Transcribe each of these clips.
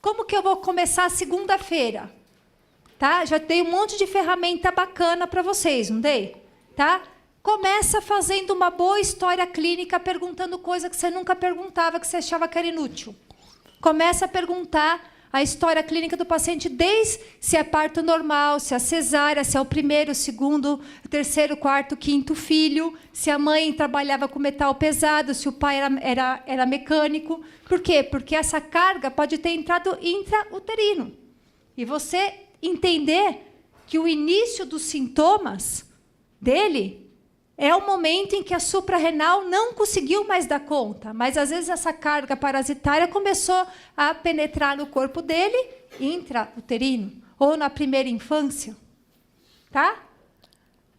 Como que eu vou começar segunda-feira? Tá? Já dei um monte de ferramenta bacana para vocês, não dei? Tá? Começa fazendo uma boa história clínica, perguntando coisa que você nunca perguntava, que você achava que era inútil. Começa a perguntar a história clínica do paciente, desde se é parto normal, se é cesárea, se é o primeiro, o segundo, o terceiro, quarto, quinto filho, se a mãe trabalhava com metal pesado, se o pai era mecânico. Por quê? Porque essa carga pode ter entrado intrauterino. E você entender que o início dos sintomas dele é o momento em que a suprarrenal não conseguiu mais dar conta, mas às vezes essa carga parasitária começou a penetrar no corpo dele, intrauterino, ou na primeira infância. Tá?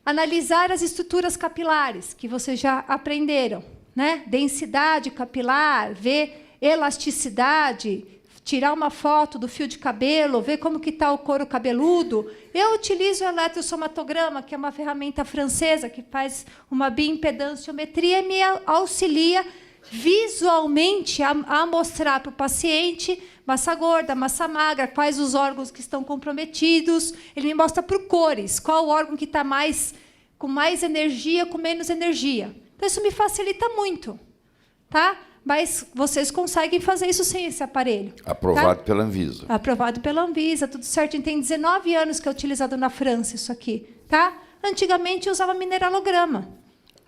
Analisar as estruturas capilares, que vocês já aprenderam, né? Densidade capilar, ver elasticidade, tirar uma foto do fio de cabelo, ver como que está o couro cabeludo. Eu utilizo o eletrossomatograma, que é uma ferramenta francesa que faz uma bioimpedanciometria e me auxilia visualmente a mostrar para o paciente massa gorda, massa magra, quais os órgãos que estão comprometidos. Ele me mostra por cores, qual o órgão que está com mais energia, com menos energia. Então, isso me facilita muito. Tá? Mas vocês conseguem fazer isso sem esse aparelho. Aprovado tá? pela Anvisa. Aprovado pela Anvisa, tudo certinho. Tem 19 anos que é utilizado na França isso aqui. Tá? Antigamente, eu usava mineralograma.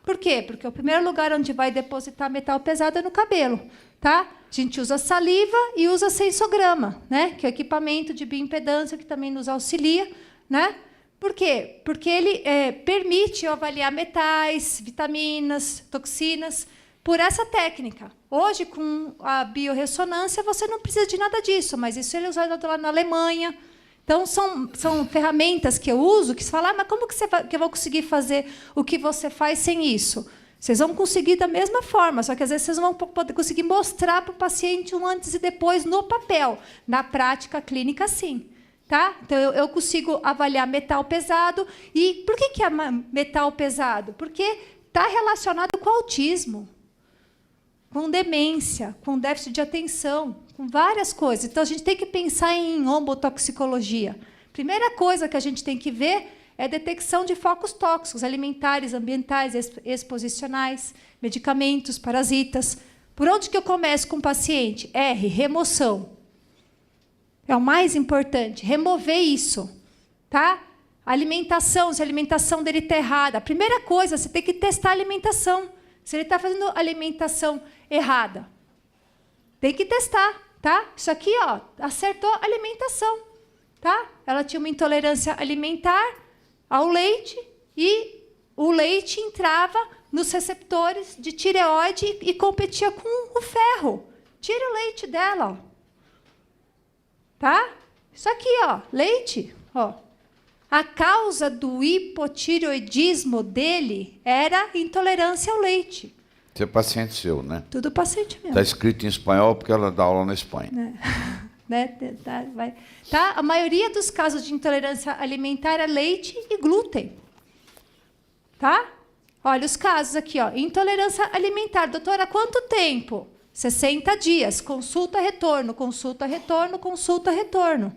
Por quê? Porque o primeiro lugar onde vai depositar metal pesado é no cabelo. Tá? A gente usa saliva e usa sensograma, né? Que é o equipamento de bioimpedância que também nos auxilia. Né? Por quê? Porque ele permite eu avaliar metais, vitaminas, toxinas, por essa técnica. Hoje, com a biorressonância, você não precisa de nada disso, mas isso ele é usado lá na Alemanha. Então, são ferramentas que eu uso, que você fala, mas como que eu vou conseguir fazer o que você faz sem isso? Vocês vão conseguir da mesma forma, só que às vezes vocês não vão poder conseguir mostrar para o paciente um antes e depois no papel. Na prática clínica, sim. Tá? Então, eu consigo avaliar metal pesado. E por que é metal pesado? Porque está relacionado com autismo, com demência, com déficit de atenção, com várias coisas. Então, a gente tem que pensar em ombotoxicologia. Primeira coisa que a gente tem que ver é a detecção de focos tóxicos, alimentares, ambientais, exposicionais, medicamentos, parasitas. Por onde que eu começo com o paciente? R, remoção. É o mais importante, remover isso. Tá? Alimentação, se a alimentação dele está errada. A primeira coisa, você tem que testar a alimentação. Se ele está fazendo alimentação errada, tem que testar, tá? Isso aqui, ó, acertou a alimentação, tá? Ela tinha uma intolerância alimentar ao leite e o leite entrava nos receptores de tireoide e competia com o ferro. Tira o leite dela, ó. Tá? Isso aqui, ó, leite, ó. A causa do hipotireoidismo dele era intolerância ao leite. Você é paciente seu, né? Tudo paciente mesmo. Está escrito em espanhol porque ela dá aula na Espanha. Né? Tá? A maioria dos casos de intolerância alimentar é leite e glúten. Tá? Olha os casos aqui, ó. Intolerância alimentar. Doutora, quanto tempo? 60 dias. Consulta, retorno, consulta, retorno, consulta, retorno.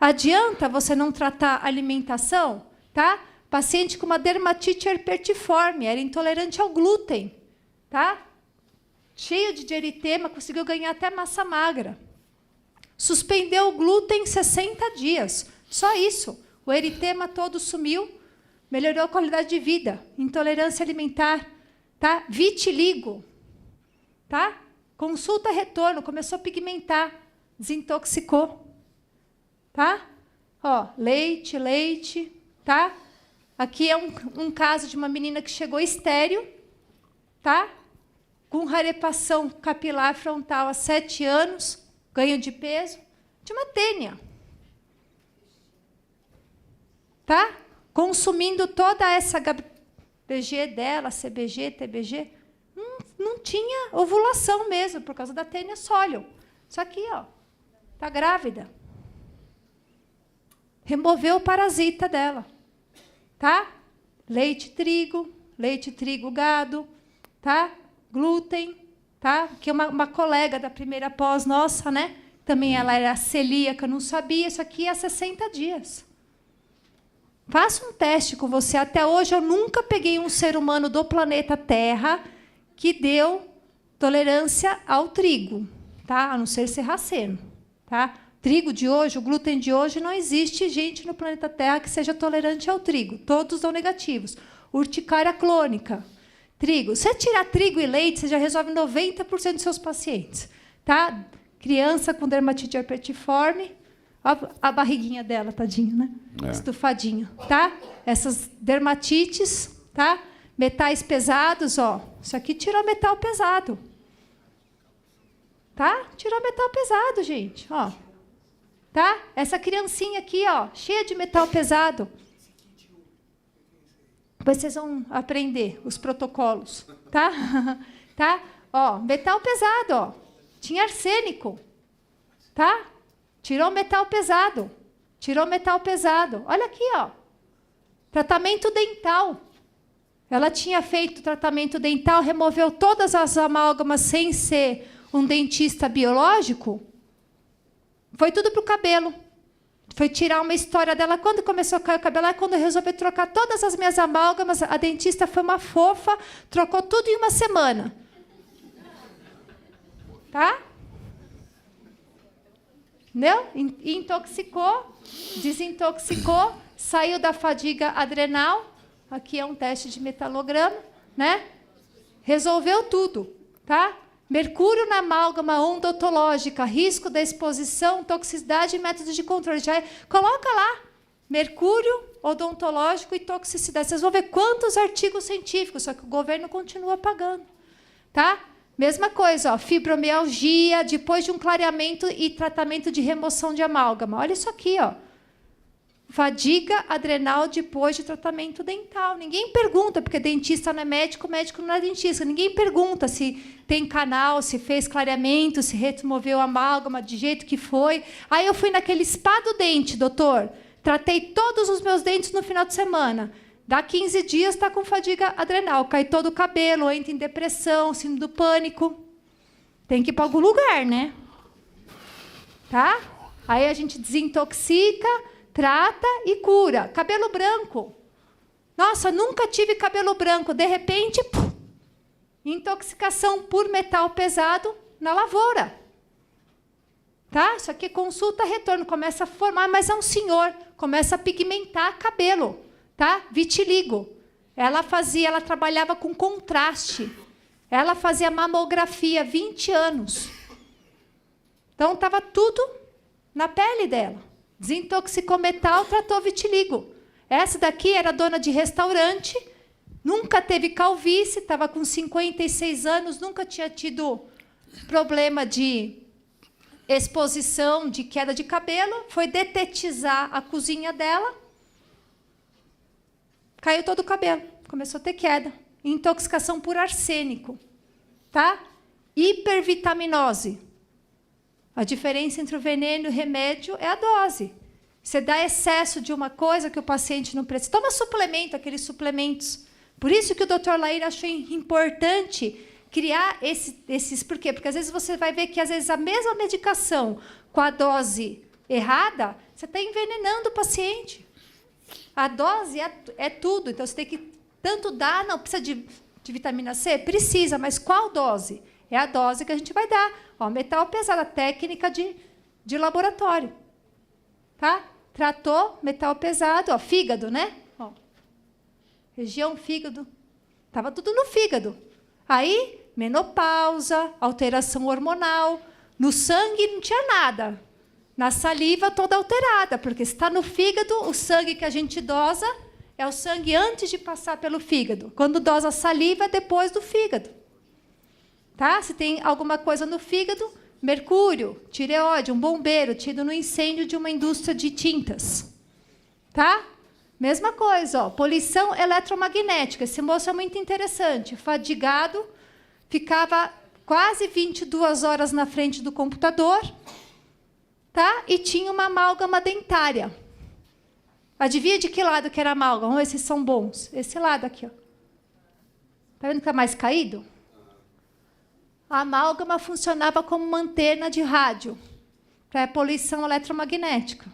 Adianta você não tratar a alimentação? Tá? Paciente com uma dermatite herpetiforme, era intolerante ao glúten. Tá? Cheio de eritema, conseguiu ganhar até massa magra. Suspendeu o glúten em 60 dias. Só isso. O eritema todo sumiu, melhorou a qualidade de vida. Intolerância alimentar. Tá? Vitiligo. Tá? Consulta, retorno, começou a pigmentar, desintoxicou. Tá? Ó, leite, tá? Aqui é um caso de uma menina que chegou estéril, tá? Com rarefação capilar frontal há 7 anos, ganho de peso, de uma tênia. Tá? Consumindo toda essa HBG dela, CBG, TBG, não tinha ovulação mesmo, por causa da tênia sólio. Isso aqui, ó, tá grávida. Removeu o parasita dela. Tá? Leite, trigo, gado, tá? Glúten, tá? Que é uma colega da primeira pós nossa, né? também ela era celíaca, não sabia, isso aqui é 60 dias. Faça um teste com você. Até hoje, eu nunca peguei um ser humano do planeta Terra que deu tolerância ao trigo, tá? A não ser serraceno, tá? Trigo de hoje, o glúten de hoje, não existe gente no planeta Terra que seja tolerante ao trigo. Todos são negativos. Urticária clônica. Trigo. Se você tirar trigo e leite, você já resolve 90% dos seus pacientes, tá? Criança com dermatite herpetiforme, a barriguinha dela, tadinha, né? Estufadinho, tá? Essas dermatites, tá? Metais pesados, ó. Isso aqui tirou metal pesado. Tá? Tirou metal pesado, gente, ó. Tá? Essa criancinha aqui, ó, cheia de metal pesado. Depois vocês vão aprender os protocolos, tá? Tá? Ó, metal pesado, ó. Tinha arsênico, tá? Tirou metal pesado. Tirou metal pesado. Olha aqui, ó. Tratamento dental. Ela tinha feito tratamento dental, removeu todas as amálgamas sem ser um dentista biológico. Foi tudo para o cabelo. Foi tirar uma história dela. Quando começou a cair o cabelo, quando eu resolvi trocar todas as minhas amálgamas, a dentista foi uma fofa, trocou tudo em uma semana. Tá? Entendeu? Intoxicou, desintoxicou, saiu da fadiga adrenal. Aqui é um teste de metalograma, né? Resolveu tudo, tá? Mercúrio na amálgama odontológica, risco da exposição, toxicidade e métodos de controle. Já coloca lá, mercúrio odontológico e toxicidade. Vocês vão ver quantos artigos científicos, só que o governo continua pagando, tá? Mesma coisa, ó, fibromialgia, depois de um clareamento e tratamento de remoção de amálgama. Olha isso aqui, ó. Fadiga adrenal depois de tratamento dental. Ninguém pergunta, porque dentista não é médico, médico não é dentista. Ninguém pergunta se tem canal, se fez clareamento, se removeu a amálgama, de jeito que foi. Aí eu fui naquele spa do dente, doutor. Tratei todos os meus dentes no final de semana. Dá 15 dias, está com fadiga adrenal. Cai todo o cabelo, entra em depressão, síndrome do pânico. Tem que ir para algum lugar, né? Tá? Aí a gente desintoxica, trata e cura. Cabelo branco. Nossa, nunca tive cabelo branco. De repente, intoxicação por metal pesado na lavoura. Tá? Isso aqui consulta retorno. Começa a formar, mas é um senhor. Começa a pigmentar cabelo. Tá? Vitiligo. Ela trabalhava com contraste. Ela fazia mamografia 20 anos. Então, estava tudo na pele dela. Desintoxicou metal, tratou vitiligo. Essa daqui era dona de restaurante, nunca teve calvície, estava com 56 anos, nunca tinha tido problema de exposição, de queda de cabelo, foi detetizar a cozinha dela, caiu todo o cabelo, começou a ter queda. Intoxicação por arsênico. Tá? Hipervitaminose. A diferença entre o veneno e o remédio é a dose. Você dá excesso de uma coisa que o paciente não precisa. Toma suplemento, aqueles suplementos. Por isso que o Dr. Laíra achou importante criar esses... Por quê? Porque às vezes você vai ver que às vezes a mesma medicação com a dose errada, você está envenenando o paciente. A dose é tudo. Então, você tem que tanto dar... Não, precisa de vitamina C? Precisa, mas qual dose? É a dose que a gente vai dar. Ó, metal pesado, a técnica de laboratório. Tá? Tratou metal pesado, ó, fígado, né? Ó, região fígado. Estava tudo no fígado. Aí, menopausa, alteração hormonal. No sangue não tinha nada. Na saliva toda alterada, porque se está no fígado, o sangue que a gente dosa é o sangue antes de passar pelo fígado. Quando dosa a saliva, é depois do fígado. Tá? Se tem alguma coisa no fígado, mercúrio, tireoide, um bombeiro tido no incêndio de uma indústria de tintas. Tá? Mesma coisa, ó, poluição eletromagnética. Esse moço é muito interessante. Fadigado, ficava quase 22 horas na frente do computador, tá? E tinha uma amálgama dentária. Adivinha de que lado que era a amálgama? Esses são bons. Esse lado aqui, ó. Tá vendo que está mais caído? A amálgama funcionava como uma antena de rádio. para poluição eletromagnética.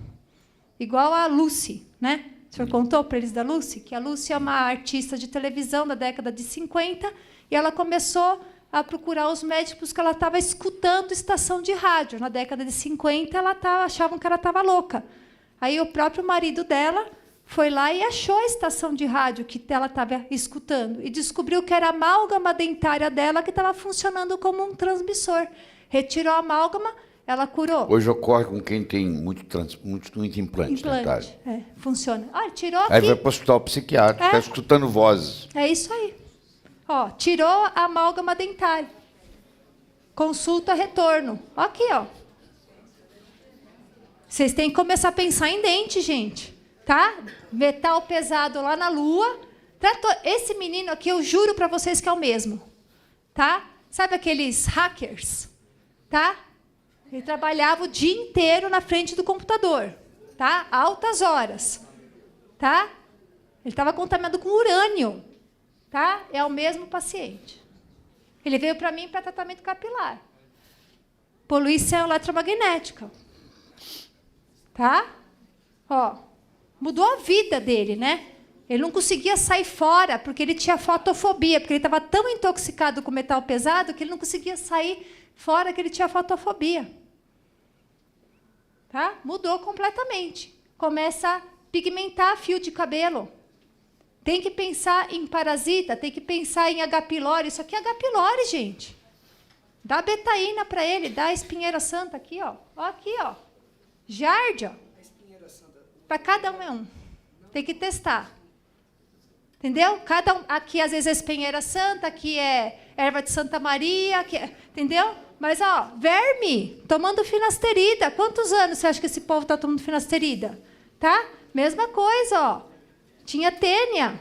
Igual a Lucy, né? O senhor contou para eles da Lucy? Que a Lucy é uma artista de televisão da década de 50 e ela começou a procurar os médicos porque ela estava escutando estação de rádio. Na década de 50, achavam que ela estava louca. Aí o próprio marido dela foi lá e achou a estação de rádio que ela estava escutando e descobriu que era a amálgama dentária dela que estava funcionando como um transmissor. Retirou a amálgama, ela curou. Hoje ocorre com quem tem muito implante dentário. Funciona. Tirou aqui. Aí vai para o hospital psiquiátrico, está escutando vozes. É isso aí. Tirou a amálgama dentária. Consulta, retorno. Aqui, ó. Vocês têm que começar a pensar em dente, gente. Tá? Metal pesado lá na Lua. Esse menino aqui, eu juro para vocês que é o mesmo. Tá? Sabe aqueles hackers? Tá? Ele trabalhava o dia inteiro na frente do computador. Tá? Altas horas. Tá? Ele estava contaminado com urânio. Tá? É o mesmo paciente. Ele veio para mim para tratamento capilar. Poluição eletromagnética. Tá? Mudou a vida dele, né? Ele não conseguia sair fora porque ele tinha fotofobia, porque ele estava tão intoxicado com metal pesado que ele não conseguia sair fora, que ele tinha fotofobia. Tá? Mudou completamente. Começa a pigmentar fio de cabelo. Tem que pensar em parasita, tem que pensar em H. pylori. Isso aqui é H. pylori, gente. Dá betaína para ele, dá espinheira santa aqui, ó. Aqui, ó. Giardia. Para cada um é um. Tem que testar. Entendeu? Cada um, aqui às vezes é espinheira santa, aqui é erva de Santa Maria, aqui entendeu? Mas verme, tomando finasterida. Quantos anos você acha que esse povo está tomando finasterida? Tá? Mesma coisa, ó. Tinha tênia,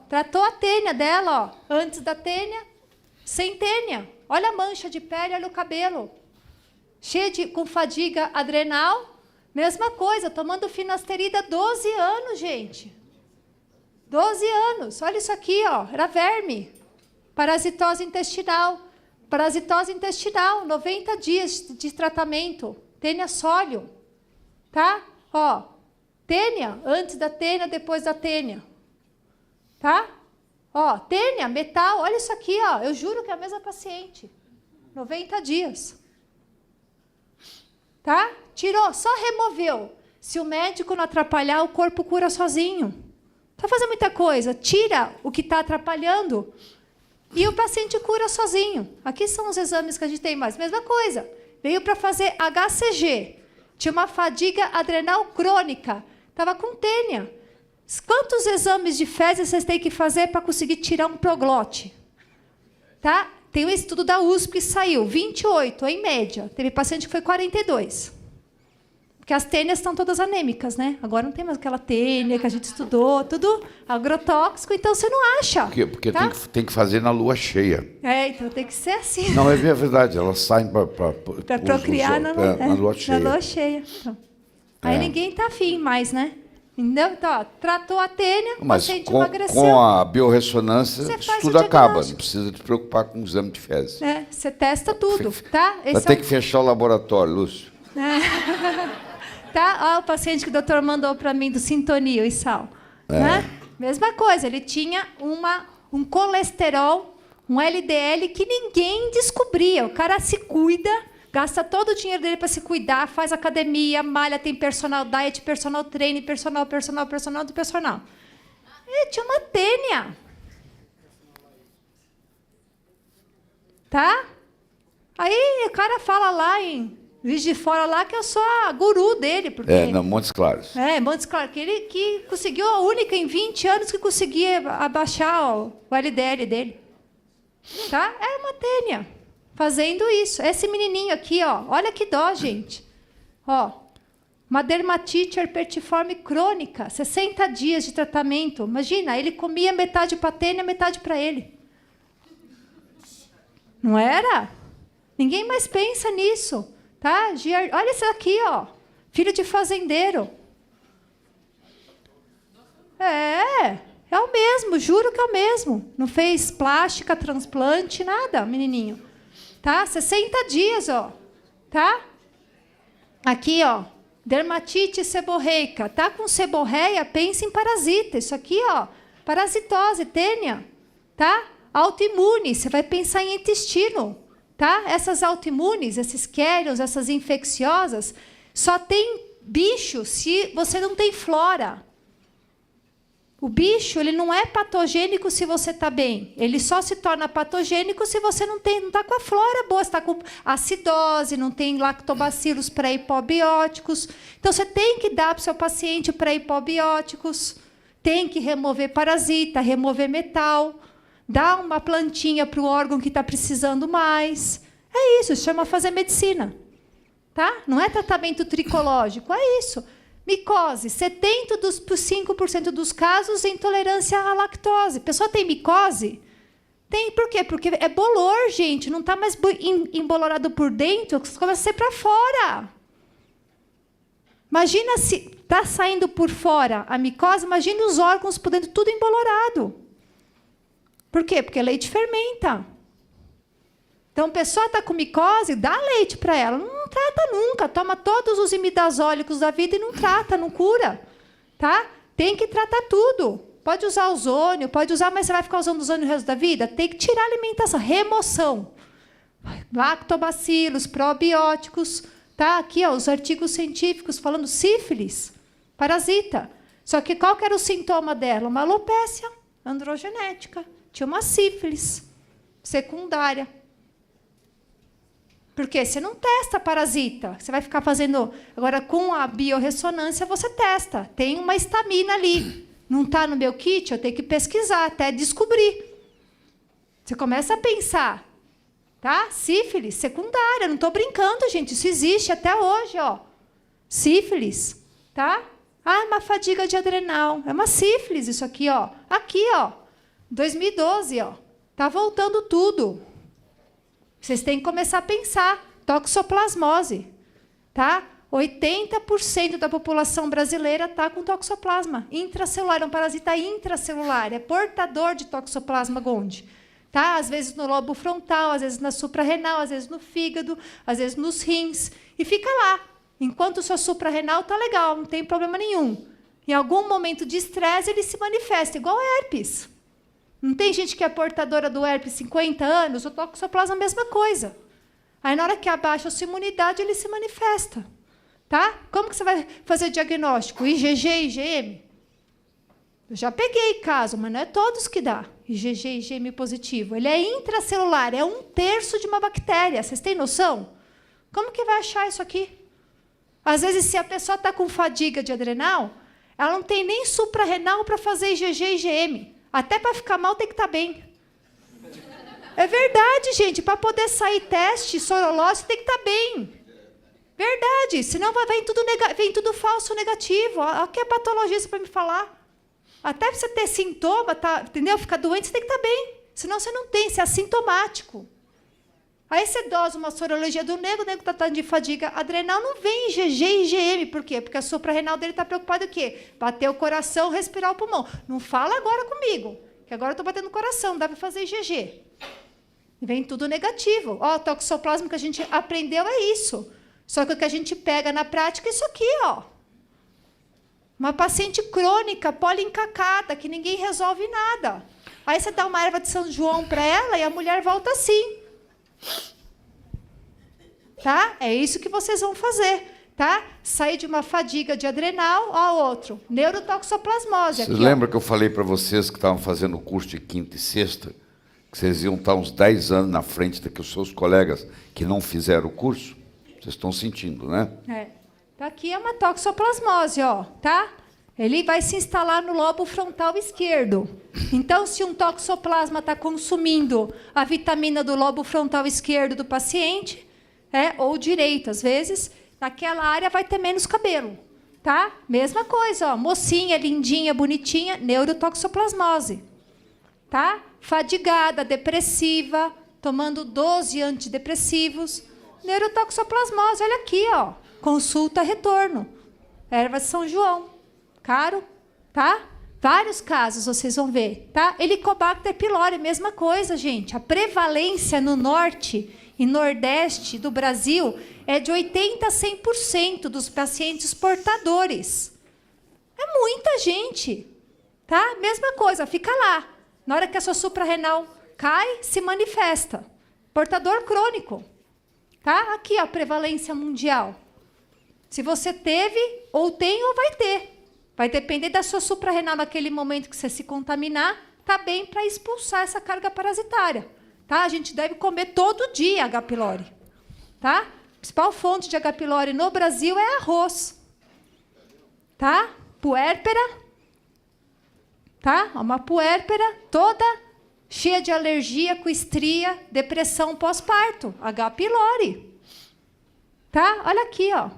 tratou a tênia dela, antes da tênia, sem tênia. Olha a mancha de pele, olha o cabelo. Com fadiga adrenal, mesma coisa, tomando finasterida 12 anos, gente. 12 anos, olha isso aqui, era verme. Parasitose intestinal. Parasitose intestinal, 90 dias de tratamento. Tênia sólio. Tá? Tênia, antes da tênia, depois da tênia. Tá? Tênia, metal, olha isso aqui, eu juro que é a mesma paciente. 90 dias. Tá? Tirou, só removeu. Se o médico não atrapalhar, o corpo cura sozinho. Não vai fazer muita coisa. Tira o que está atrapalhando e o paciente cura sozinho. Aqui são os exames que a gente tem mais. Mesma coisa. Veio para fazer HCG. Tinha uma fadiga adrenal crônica. Estava com tênia. Quantos exames de fezes vocês têm que fazer para conseguir tirar um proglote? Tá? Tem um estudo da USP que saiu, 28, em média. Teve paciente que foi 42. Porque as tênias estão todas anêmicas, né? Agora não tem mais aquela tênia que a gente estudou, tudo agrotóxico, então você não acha. Porque tá? tem que fazer na lua cheia. Então tem que ser assim. Não, é verdade, elas saem para procriar na lua cheia. Na lua cheia. Então. Aí ninguém está afim mais, né? Entendeu? Então, tratou a tênia, o paciente emagreceu. Com a biorressonância, isso tudo acaba. Não precisa te preocupar com o exame de fezes. Você testa tudo, tá? Vai ter que fechar o laboratório, Lúcio. Tá? O paciente que o doutor mandou para mim do Sintonia e Sal. Né? Mesma coisa, ele tinha um colesterol, um LDL que ninguém descobria. O cara se cuida, gasta todo o dinheiro dele para se cuidar, faz academia, malha, tem personal diet, personal training, personal do personal. Ele tinha uma tênia. Tá? Aí o cara fala lá em Juiz de Fora lá que eu sou a guru dele. Porque, Montes Claros. Montes Claros. Que ele que conseguiu, a única em 20 anos que conseguia abaixar o LDL dele. Tá? É uma tênia. Fazendo isso. Esse menininho aqui, olha que dó, gente. Uma dermatite herpetiforme crônica. 60 dias de tratamento. Imagina, ele comia metade para a tênia, metade para ele. Não era? Ninguém mais pensa nisso. Tá? Olha isso aqui, filho de fazendeiro. É o mesmo, juro que é o mesmo. Não fez plástica, transplante, nada, menininho. Tá? 60 dias, tá? Aqui, ó, dermatite seborreica. Tá com seborreia, pensa em parasita. Isso aqui, ó, parasitose, tênia, tá? Autoimune, você vai pensar em intestino, tá? Essas autoimunes, esses quérios, essas infecciosas, só tem bicho se você não tem flora. O bicho, ele não é patogênico se você está bem. Ele só se torna patogênico se você não está com a flora boa, está com acidose, não tem lactobacilos pré-hipobióticos. Então, você tem que dar para o seu paciente pré-hipobióticos, tem que remover parasita, remover metal, dar uma plantinha para o órgão que está precisando mais. É isso chama fazer medicina. Tá? Não é tratamento tricológico, é isso. Micose, 75% dos casos intolerância à lactose. A pessoa tem micose? Tem, por quê? Porque é bolor, gente. Não está mais embolorado por dentro, começa a ser para fora. Imagina se está saindo por fora a micose, imagine os órgãos por dentro tudo embolorado. Por quê? Porque leite fermenta. Então, a pessoa está com micose, dá leite para ela. Não trata nunca. Toma todos os imidazólicos da vida e não trata, não cura. Tá? Tem que tratar tudo. Pode usar ozônio, pode usar, mas você vai ficar usando ozônio o resto da vida? Tem que tirar a alimentação. Remoção. Lactobacilos, probióticos. Tá? Aqui, ó, os artigos científicos falando sífilis, parasita. Só que qual que era o sintoma dela? Uma alopécia androgenética. Tinha uma sífilis secundária. Porque você não testa parasita. Você vai ficar fazendo... Agora, com a biorressonância, você testa. Tem uma estamina ali. Não está no meu kit, eu tenho que pesquisar até descobrir. Você começa a pensar. Tá? Sífilis secundária. Não estou brincando, gente. Isso existe até hoje. Ó. Sífilis. Tá? Ah, é uma fadiga de adrenal. É uma sífilis isso aqui. Ó. Aqui, ó. 2012. Ó. Tá voltando tudo. Vocês têm que começar a pensar. Toxoplasmose. Tá? 80% da população brasileira está com toxoplasma intracelular. É um parasita intracelular. É portador de toxoplasma gondii. Tá? Às vezes no lobo frontal, às vezes na suprarrenal, às vezes no fígado, às vezes nos rins. E fica lá. Enquanto o seu suprarrenal está legal, não tem problema nenhum. Em algum momento de estresse, ele se manifesta, igual herpes. Não tem gente que é portadora do herpes 50 anos, o toxoplasma é a mesma coisa. Aí, na hora que abaixa a sua imunidade, ele se manifesta. Tá? Como que você vai fazer diagnóstico? IgG, IgM? Eu já peguei caso, mas não é todos que dá. IgG, IgM positivo. Ele é intracelular, é 1/3 de uma bactéria. Vocês têm noção? Como que vai achar isso aqui? Às vezes, se a pessoa está com fadiga de adrenal, ela não tem nem suprarrenal para fazer IgG, IgM. Até para ficar mal tem que estar bem. É verdade, gente. Para poder sair teste sorológico tem que estar bem. Verdade. Senão vem tudo falso negativo. Olha que é patologista para me falar. Até você ter sintoma, tá, entendeu? Ficar doente, você tem que estar bem. Senão você não tem, você é assintomático. Aí você dosa uma sorologia do nego, o nego está tratando de fadiga adrenal, não vem IgG e IgM. Por quê? Porque a suprarrenal dele está preocupada o quê? Bater o coração, respirar o pulmão. Não fala agora comigo, que agora eu estou batendo o coração, não dá para fazer IgG. Vem tudo negativo. Ó, o toxoplasma que a gente aprendeu é isso. Só que o que a gente pega na prática é isso aqui, ó. Uma paciente crônica, poliencacada, que ninguém resolve nada. Aí você dá uma erva de São João para ela e a mulher volta assim. Tá? É isso que vocês vão fazer, tá? Sair de uma fadiga de adrenal ao outro, neurotoxoplasmose. Vocês lembram que eu falei para vocês que estavam fazendo o curso de quinta e sexta, que vocês iam estar uns 10 anos na frente do que os seus colegas que não fizeram o curso? Vocês estão sentindo, né? É. Tá, aqui é uma toxoplasmose, ó, tá? Ele vai se instalar no lobo frontal esquerdo. Então, se um toxoplasma está consumindo a vitamina do lobo frontal esquerdo do paciente, ou direito, às vezes, naquela área vai ter menos cabelo. Tá? Mesma coisa, ó, mocinha, lindinha, bonitinha, neurotoxoplasmose. Tá? Fadigada, depressiva, tomando 12 antidepressivos, neurotoxoplasmose. Olha aqui, ó, consulta retorno. Erva de São João. Caro, tá? Vários casos vocês vão ver, tá? Helicobacter pylori, mesma coisa, gente. A prevalência no norte e nordeste do Brasil é de 80% a 100% dos pacientes portadores. É muita gente, tá? Mesma coisa, fica lá. Na hora que a sua suprarrenal cai, se manifesta. Portador crônico, tá? Aqui, ó, a prevalência mundial. Se você teve, ou tem, ou vai ter. Vai depender da sua suprarrenal naquele momento que você se contaminar, tá bem para expulsar essa carga parasitária. Tá? A gente deve comer todo dia H. pylori. Tá? A principal fonte de H. pylori no Brasil é arroz. Tá? Puérpera. Tá? Uma puérpera toda cheia de alergia, com estria, depressão pós-parto. H. pylori. Tá? Olha aqui, ó.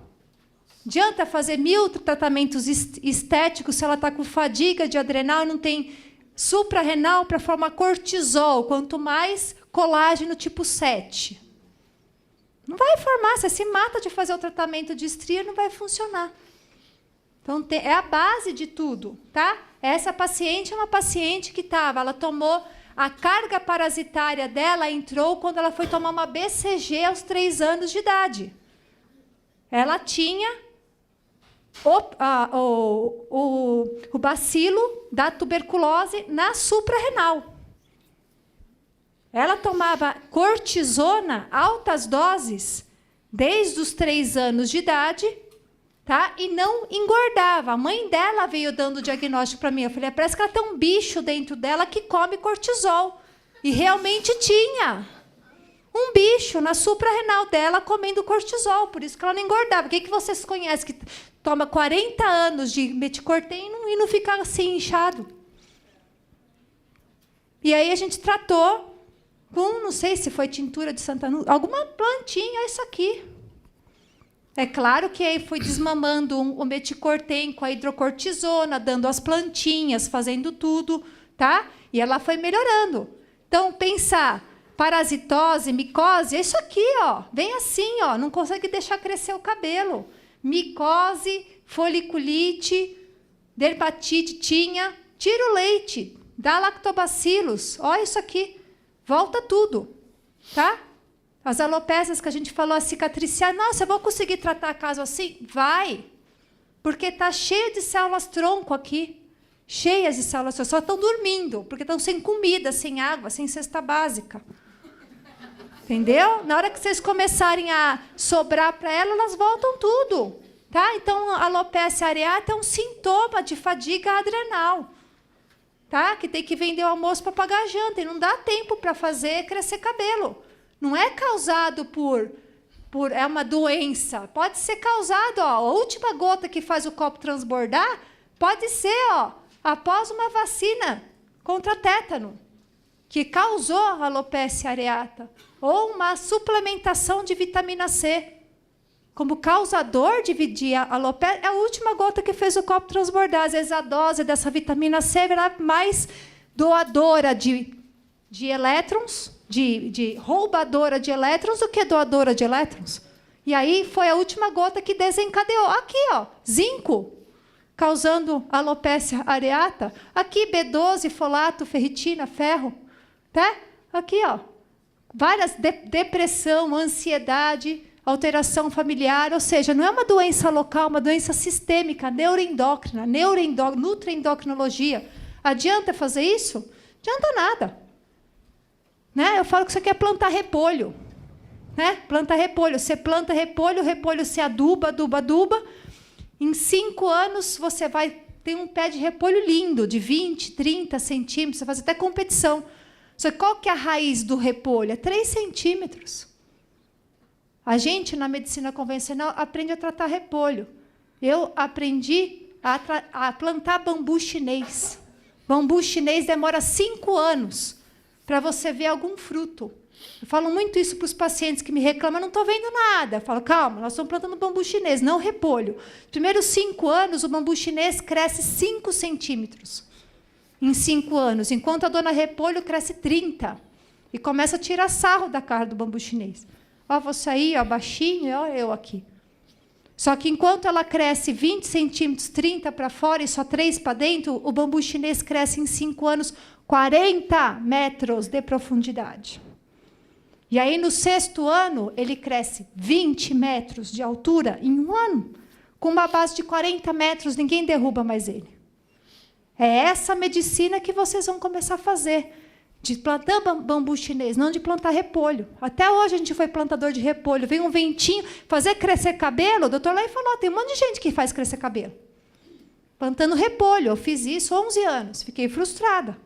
Adianta fazer 1000 tratamentos estéticos se ela está com fadiga de adrenal e não tem suprarrenal para formar cortisol, quanto mais colágeno tipo 7. Não vai formar, você se mata de fazer o tratamento de estria, não vai funcionar. Então, é a base de tudo, tá? Essa paciente é uma paciente que ela tomou, a carga parasitária dela entrou quando ela foi tomar uma BCG aos 3 anos de idade. Ela tinha o bacilo da tuberculose na suprarrenal. Ela tomava cortisona, altas doses, desde os 3 anos de idade, tá? E não engordava. A mãe dela veio dando o diagnóstico para mim. Eu falei, parece que ela tem um bicho dentro dela que come cortisol. E realmente tinha um bicho na suprarrenal dela comendo cortisol, por isso que ela não engordava. Quem que vocês conhecem que toma 40 anos de meticortem e não fica assim inchado? E aí a gente tratou com, não sei se foi tintura de Santa Nú, alguma plantinha, isso aqui. É claro que aí fui desmamando o meticortem com a hidrocortisona, dando as plantinhas, fazendo tudo, tá? E ela foi melhorando. Então, pensar parasitose, micose, é isso aqui, ó. Vem assim, ó, não consegue deixar crescer o cabelo. Micose, foliculite, dermatite tinha, tira o leite, dá lactobacilos, olha isso aqui, volta tudo, tá? As alopécias que a gente falou, a cicatriciar, nossa, eu vou conseguir tratar caso assim? Vai, porque tá cheio de células tronco aqui, cheias de células tronco, só estão dormindo, porque estão sem comida, sem água, sem cesta básica. Entendeu? Na hora que vocês começarem a sobrar para ela, elas voltam tudo. Tá? Então, a alopecia areata é um sintoma de fadiga adrenal. Tá? Que tem que vender o almoço para pagar a janta. E não dá tempo para fazer crescer cabelo. Não é causado é uma doença. Pode ser causado, ó, a última gota que faz o copo transbordar, pode ser, ó, após uma vacina contra tétano, que causou a alopecia areata, ou uma suplementação de vitamina C, como causador de alopecia, é a última gota que fez o copo transbordar. Às vezes a dose dessa vitamina C era mais doadora de elétrons, de roubadora de elétrons do que doadora de elétrons. E aí foi a última gota que desencadeou. Aqui, ó, zinco, causando alopecia areata. Aqui, B12, folato, ferritina, ferro. Tá? Aqui, ó, várias depressão, ansiedade, alteração familiar, ou seja, não é uma doença local, uma doença sistêmica, neuroendócrina, nutroendocrinologia. Adianta fazer isso? Adianta nada. Né? Eu falo que isso aqui é plantar repolho. Né? Planta repolho. Você planta repolho, o repolho se aduba. Em 5 anos, você vai ter um pé de repolho lindo, de 20, 30 centímetros, você faz até competição. Só que qual que é a raiz do repolho? É 3 centímetros. A gente, na medicina convencional, aprende a tratar repolho. Eu aprendi a plantar bambu chinês. Bambu chinês demora 5 anos para você ver algum fruto. Eu falo muito isso para os pacientes que me reclamam, não estou vendo nada. Eu falo, calma, nós estamos plantando bambu chinês, não repolho. Nos primeiros 5 anos, o bambu chinês cresce 5 centímetros. Em 5 anos, enquanto a dona repolho cresce 30. E começa a tirar sarro da cara do bambu chinês. Ó, você aí, ó, baixinho, ó, eu aqui. Só que enquanto ela cresce 20 centímetros, 30 para fora e só 3 para dentro, o bambu chinês cresce em 5 anos 40 metros de profundidade. E aí, no 6º ano, ele cresce 20 metros de altura em 1 ano. Com uma base de 40 metros, ninguém derruba mais ele. É essa medicina que vocês vão começar a fazer. De plantar bambu chinês, não de plantar repolho. Até hoje a gente foi plantador de repolho. Vem um ventinho, fazer crescer cabelo. O doutor Lei falou, tem um monte de gente que faz crescer cabelo. Plantando repolho. Eu fiz isso há 11 anos. Fiquei frustrada.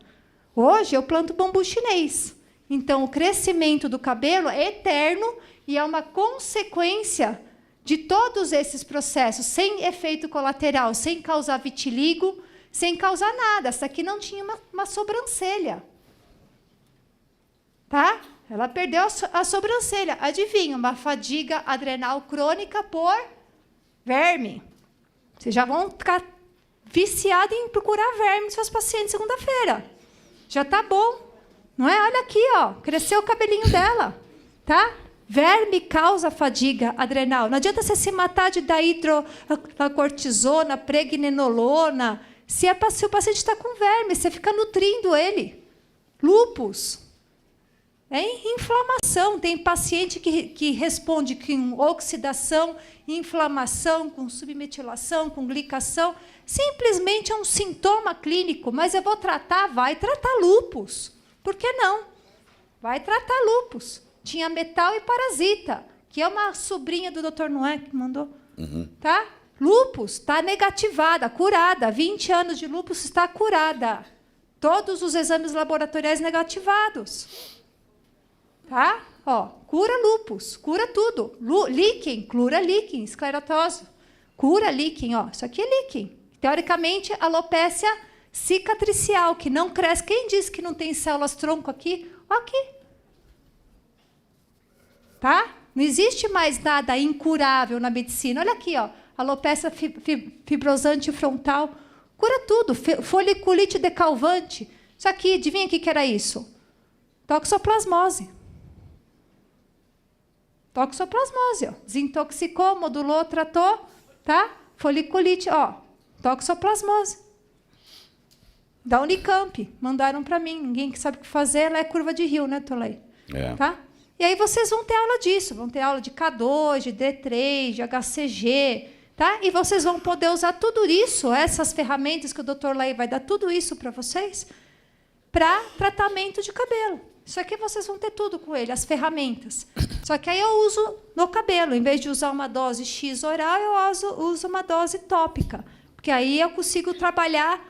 Hoje eu planto bambu chinês. Então, o crescimento do cabelo é eterno e é uma consequência de todos esses processos, sem efeito colateral, sem causar vitiligo, sem causar nada. Essa aqui não tinha uma sobrancelha. Tá? Ela perdeu a sobrancelha. Adivinha, uma fadiga adrenal crônica por verme. Vocês já vão ficar viciados em procurar verme nos seus pacientes segunda-feira. Já tá bom. Não é? Olha aqui, ó, cresceu o cabelinho dela. Tá? Verme causa fadiga adrenal. Não adianta você se matar de hidrocortisona, pregnenolona. Se o paciente está com verme, você fica nutrindo ele. Lúpus. É inflamação. Tem paciente que responde com oxidação, inflamação, com submetilação, com glicação. Simplesmente é um sintoma clínico. Mas eu vou tratar, vai tratar lúpus. Por que não? Vai tratar lúpus. Tinha metal e parasita, que é uma sobrinha do Dr. Noé que mandou. Tá? Lúpus está negativada, curada. 20 anos de lúpus está curada. Todos os exames laboratoriais negativados. Tá? Ó, cura lúpus, cura tudo. Líquen, cura líquen, esclerose. Cura líquen, ó. Isso aqui é líquen. Teoricamente, alopécia cicatricial, que não cresce. Quem disse que não tem células tronco aqui? Ó, aqui. Tá? Não existe mais nada incurável na medicina. Olha aqui, ó. Alopécia fibrosante frontal. Cura tudo. Foliculite decalvante. Isso aqui, adivinha o que era isso? Toxoplasmose. Toxoplasmose, ó. Desintoxicou, modulou, tratou, tá? Foliculite, ó. Toxoplasmose. Da Unicamp. Mandaram para mim. Ninguém que sabe o que fazer. Ela é curva de rio, né, Tolei? É. Tá? E aí vocês vão ter aula disso. Vão ter aula de K2, de D3, de HCG, tá? E vocês vão poder usar tudo isso, essas ferramentas que o Dr. Lei vai dar tudo isso para vocês, para tratamento de cabelo. Isso aqui vocês vão ter tudo com ele, as ferramentas. Só que aí eu uso no cabelo. Em vez de usar uma dose X oral, eu uso uma dose tópica. Porque aí eu consigo trabalhar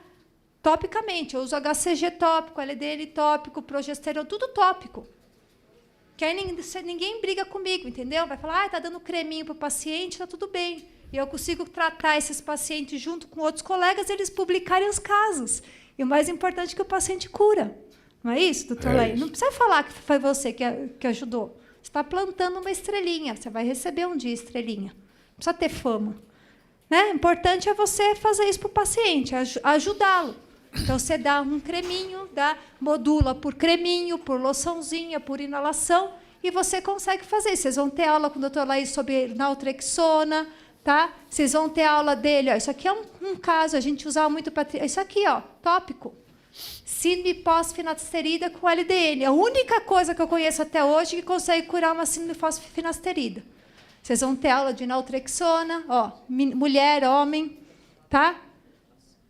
topicamente. Eu uso HCG tópico, LDL tópico, progesterona, tudo tópico. Que aí ninguém briga comigo, entendeu? Vai falar, está dando creminho para o paciente, está tudo bem. E eu consigo tratar esses pacientes junto com outros colegas, eles publicarem os casos. E o mais importante é que o paciente cura. Não é isso, doutor Lei? Não precisa falar que foi você que ajudou. Você está plantando uma estrelinha. Você vai receber um dia estrelinha. Não precisa ter fama. Né? O importante é você fazer isso para o paciente, ajudá-lo. Então, você dá um creminho, modula por creminho, por loçãozinha, por inalação, e você consegue fazer isso. Vocês vão ter aula com o doutor Laís sobre naltrexona, tá? Vocês vão ter aula dele. Ó, isso aqui é um caso, a gente usava muito para... Isso aqui, ó, tópico. Síndrome pós-finasterida com LDN. A única coisa que eu conheço até hoje que consegue curar uma síndrome pós-finasterida. Vocês vão ter aula de naltrexona, ó, mulher, homem, tá?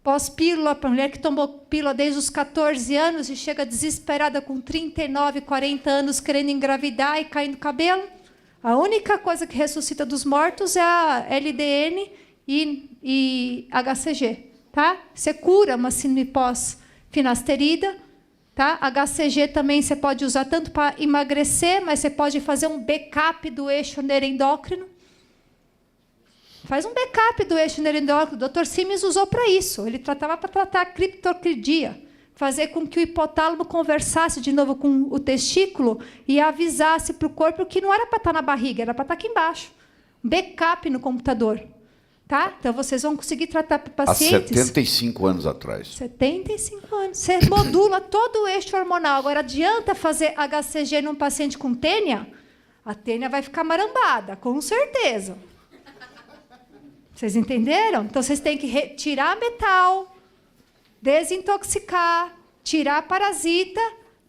Pós-pílula, para mulher que tomou pílula desde os 14 anos e chega desesperada com 39, 40 anos querendo engravidar e caindo cabelo. A única coisa que ressuscita dos mortos é a LDN e HCG. Tá? Você cura uma síndrome pós-finasterida. Tá? HCG também você pode usar tanto para emagrecer, mas você pode fazer um backup do eixo neuroendócrino. Faz um backup do eixo neuroendócrino. O Dr. Simes usou para isso. Ele tratava para tratar a criptorquidia, fazer com que o hipotálamo conversasse de novo com o testículo e avisasse para o corpo que não era para estar na barriga, era para estar aqui embaixo. Um backup no computador. Tá? Então, vocês vão conseguir tratar para pacientes... Há 75 anos atrás. 75 anos. Você modula todo o eixo hormonal. Agora, adianta fazer HCG num paciente com tênia? A tênia vai ficar marambada, com certeza. Vocês entenderam? Então, vocês têm que tirar metal, desintoxicar, tirar parasita,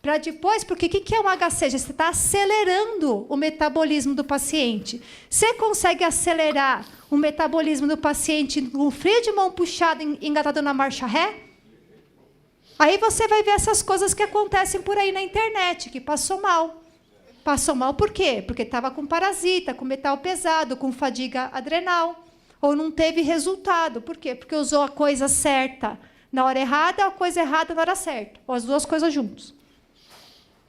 para depois... Porque o que é um HCG? Você está acelerando o metabolismo do paciente. Você consegue acelerar o metabolismo do paciente com freio de mão puxado, engatado na marcha ré? Aí você vai ver essas coisas que acontecem por aí na internet, que passou mal. Passou mal por quê? Porque estava com parasita, com metal pesado, com fadiga adrenal. Ou não teve resultado. Por quê? Porque usou a coisa certa na hora errada, a coisa errada na hora certa. Ou as duas coisas juntas.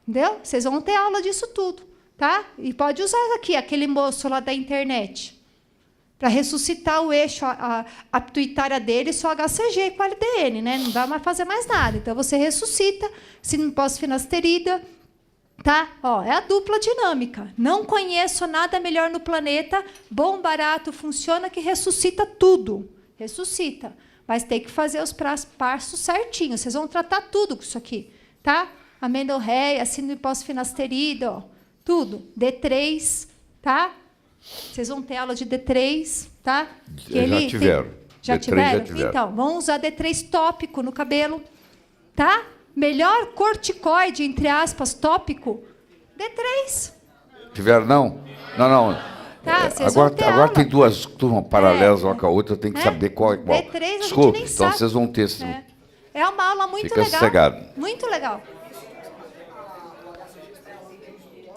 Entendeu? Vocês vão ter aula disso tudo. Tá? E pode usar aqui, aquele moço lá da internet, para ressuscitar o eixo, a pituitária dele, só HCG com LDN, né? Não dá mais fazer mais nada. Então, você ressuscita, sinusofinasterida, tá? Ó, é a dupla dinâmica. Não conheço nada melhor no planeta, bom, barato, funciona, que ressuscita tudo. Ressuscita. Mas tem que fazer os passos certinhos. Vocês vão tratar tudo com isso aqui, tá? Amenorreia, sinusofinasterida, ó, tudo. D3, tá? Vocês vão ter aula de D3, tá? Já tiveram. Já tiveram? Então, vamos usar D3 tópico no cabelo, tá? Melhor corticoide, entre aspas, tópico, D3. Tiveram, não? Não. Tá, agora tem duas turmas paralelas uma com a outra, eu tenho que saber qual é qual. D3 Desculpe, a gente nem então sabe. vocês vão ter esse... É uma aula muito Fica legal. sossegado. Muito legal.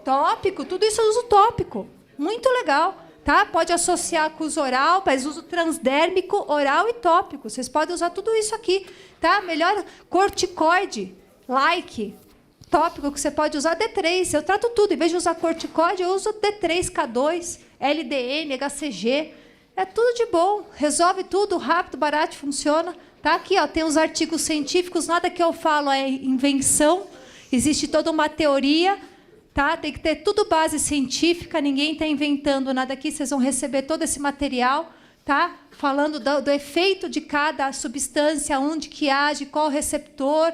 Tópico, tudo isso eu uso tópico. Muito legal. Tá? Pode associar com uso oral, mas uso transdérmico, oral e tópico. Vocês podem usar tudo isso aqui. Tá? Melhor corticoide, tópico, que você pode usar D3. Eu trato tudo. Em vez de usar corticoide, eu uso D3, K2, LDN, HCG. É tudo de bom. Resolve tudo, rápido, barato, funciona. Tá? Aqui, ó, tem os artigos científicos. Nada que eu falo é invenção. Existe toda uma teoria. Tá? Tem que ter tudo base científica, ninguém está inventando nada aqui, vocês vão receber todo esse material, tá? Falando do efeito de cada substância, onde que age, qual receptor,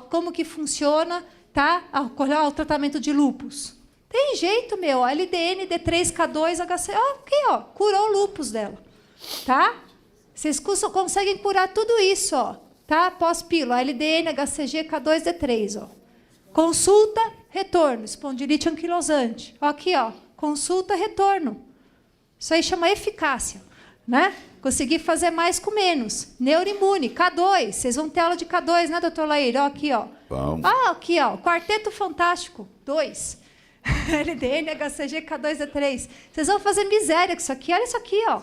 como que funciona, tá? Qual o tratamento de lúpus. Tem jeito, meu, LDN, D3, K2, HC, ó, aqui, ó, curou o lúpus dela, tá? Vocês conseguem curar tudo isso, ó, tá? Pós-pílula, LDN, HCG, K2, D3, ó. Consulta, retorno, espondilite anquilosante. Aqui, ó, consulta, retorno. Isso aí chama eficácia, né? Conseguir fazer mais com menos. Neuroimune, K2. Vocês vão ter aula de K2, né, doutor Laír? Ó, aqui, ó. Vamos. Aqui, ó, quarteto fantástico, 2. LDN, HCG, K2, D3. Vocês vão fazer miséria com isso aqui. Olha isso aqui, ó.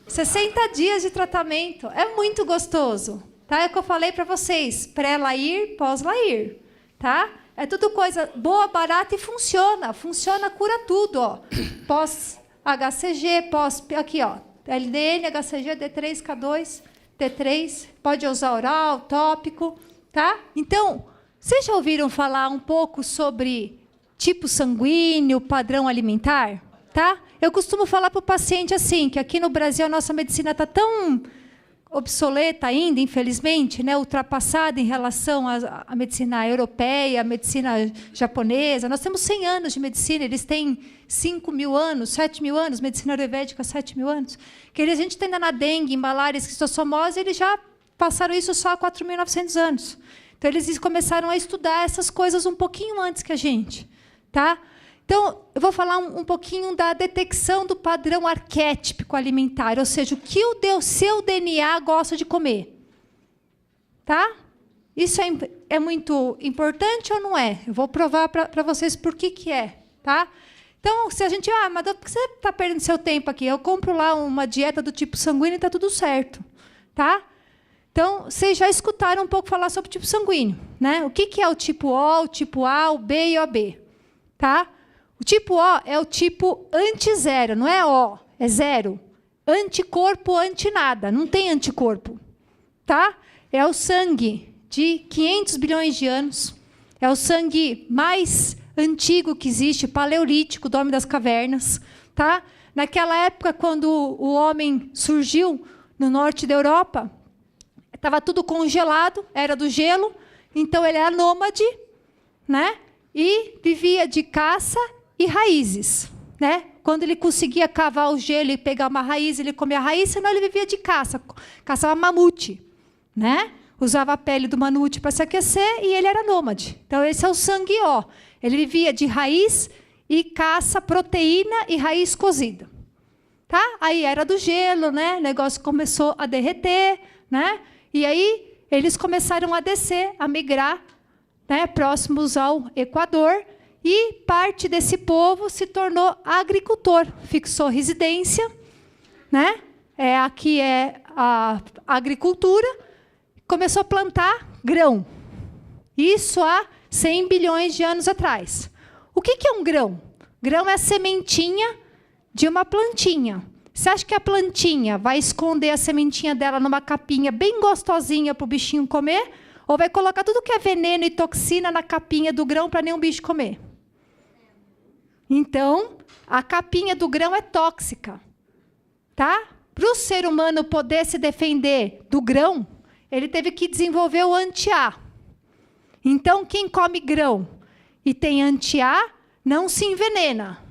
60 dias de tratamento. É muito gostoso. Tá? É o que eu falei para vocês. Pré-Laír, pós-Laír. Tá? É tudo coisa boa, barata e funciona. Funciona, cura tudo. Ó. Pós-HCG, aqui, ó. LDN, HCG, D3, K2, T3. Pode usar oral, tópico. Tá? Então, vocês já ouviram falar um pouco sobre tipo sanguíneo, padrão alimentar? Tá? Eu costumo falar para o paciente assim, que aqui no Brasil a nossa medicina está tão obsoleta ainda, infelizmente, né, ultrapassada em relação à medicina europeia, à medicina japonesa. Nós temos 100 anos de medicina, eles têm 5.000 anos, 7.000 anos, medicina ayurvédica, 7.000 anos. Que a gente tem na dengue, em malária, esquistossomose, eles já passaram isso só há 4.900 anos. Então, eles começaram a estudar essas coisas um pouquinho antes que a gente. Tá? Então, eu vou falar um pouquinho da detecção do padrão arquétipico alimentar, ou seja, o que o seu DNA gosta de comer. Tá? Isso é muito importante ou não é? Eu vou provar para vocês por que é. Tá? Então, se a gente... mas por que você está perdendo seu tempo aqui? Eu compro lá uma dieta do tipo sanguíneo e está tudo certo. Tá? Então, vocês já escutaram um pouco falar sobre o tipo sanguíneo. Né? O que é o tipo O, o tipo A, o B e o AB? Tá? O tipo O é o tipo anti-zero, não é O, é zero. Anticorpo, anti-nada, não tem anticorpo. Tá? É o sangue de 500 bilhões de anos. É o sangue mais antigo que existe, paleolítico, do homem das cavernas. Tá? Naquela época, quando o homem surgiu no norte da Europa, estava tudo congelado, era do gelo, então ele era nômade, né? E vivia de caça e raízes. né? Quando ele conseguia cavar o gelo e pegar uma raiz, ele comia a raiz, senão ele vivia de caça. Caçava mamute, né? Usava a pele do mamute para se aquecer e ele era nômade. Então, esse é o sangue O. Ele vivia de raiz e caça proteína e raiz cozida. Tá? Aí era do gelo, né? O negócio começou a derreter, né? E aí eles começaram a descer, a migrar, né? Próximos ao Equador. E parte desse povo se tornou agricultor, fixou residência, né? Aqui é a agricultura, começou a plantar grão. Isso há 100 bilhões de anos atrás. O que é um grão? Grão é a sementinha de uma plantinha. Você acha que a plantinha vai esconder a sementinha dela numa capinha bem gostosinha para o bichinho comer? Ou vai colocar tudo que é veneno e toxina na capinha do grão para nenhum bicho comer? Então, a capinha do grão é tóxica. Tá? Para o ser humano poder se defender do grão, ele teve que desenvolver o anti-A. Então, quem come grão e tem anti-A, não se envenena.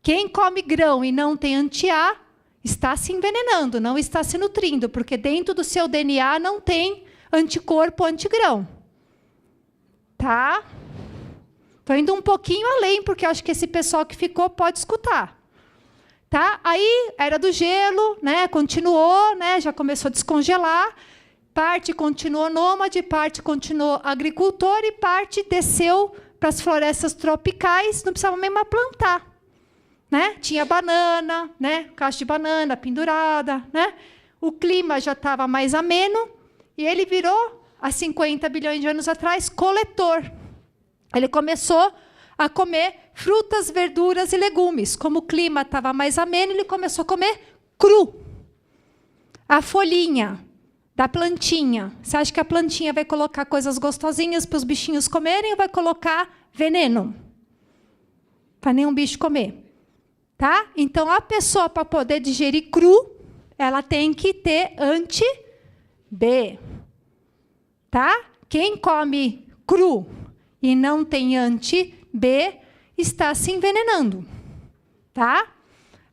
Quem come grão e não tem anti-A, está se envenenando, não está se nutrindo, porque dentro do seu DNA não tem anticorpo antigrão. Tá? Estou indo um pouquinho além, porque acho que esse pessoal que ficou pode escutar. Tá? Aí, era do gelo, né? Continuou, né? Já começou a descongelar. Parte continuou nômade, parte continuou agricultor e parte desceu para as florestas tropicais, não precisava mesmo plantar. Né? Tinha banana, né? Caixa de banana pendurada. Né? O clima já estava mais ameno e ele virou, há 50 bilhões de anos atrás, coletor. Ele começou a comer frutas, verduras e legumes. Como o clima estava mais ameno, ele começou a comer cru. A folhinha da plantinha. Você acha que a plantinha vai colocar coisas gostosinhas para os bichinhos comerem ou vai colocar veneno? Para nenhum bicho comer. Tá? Então, a pessoa, para poder digerir cru, ela tem que ter anti-B. Tá? Quem come cru e não tem anti-B, está se envenenando. Tá?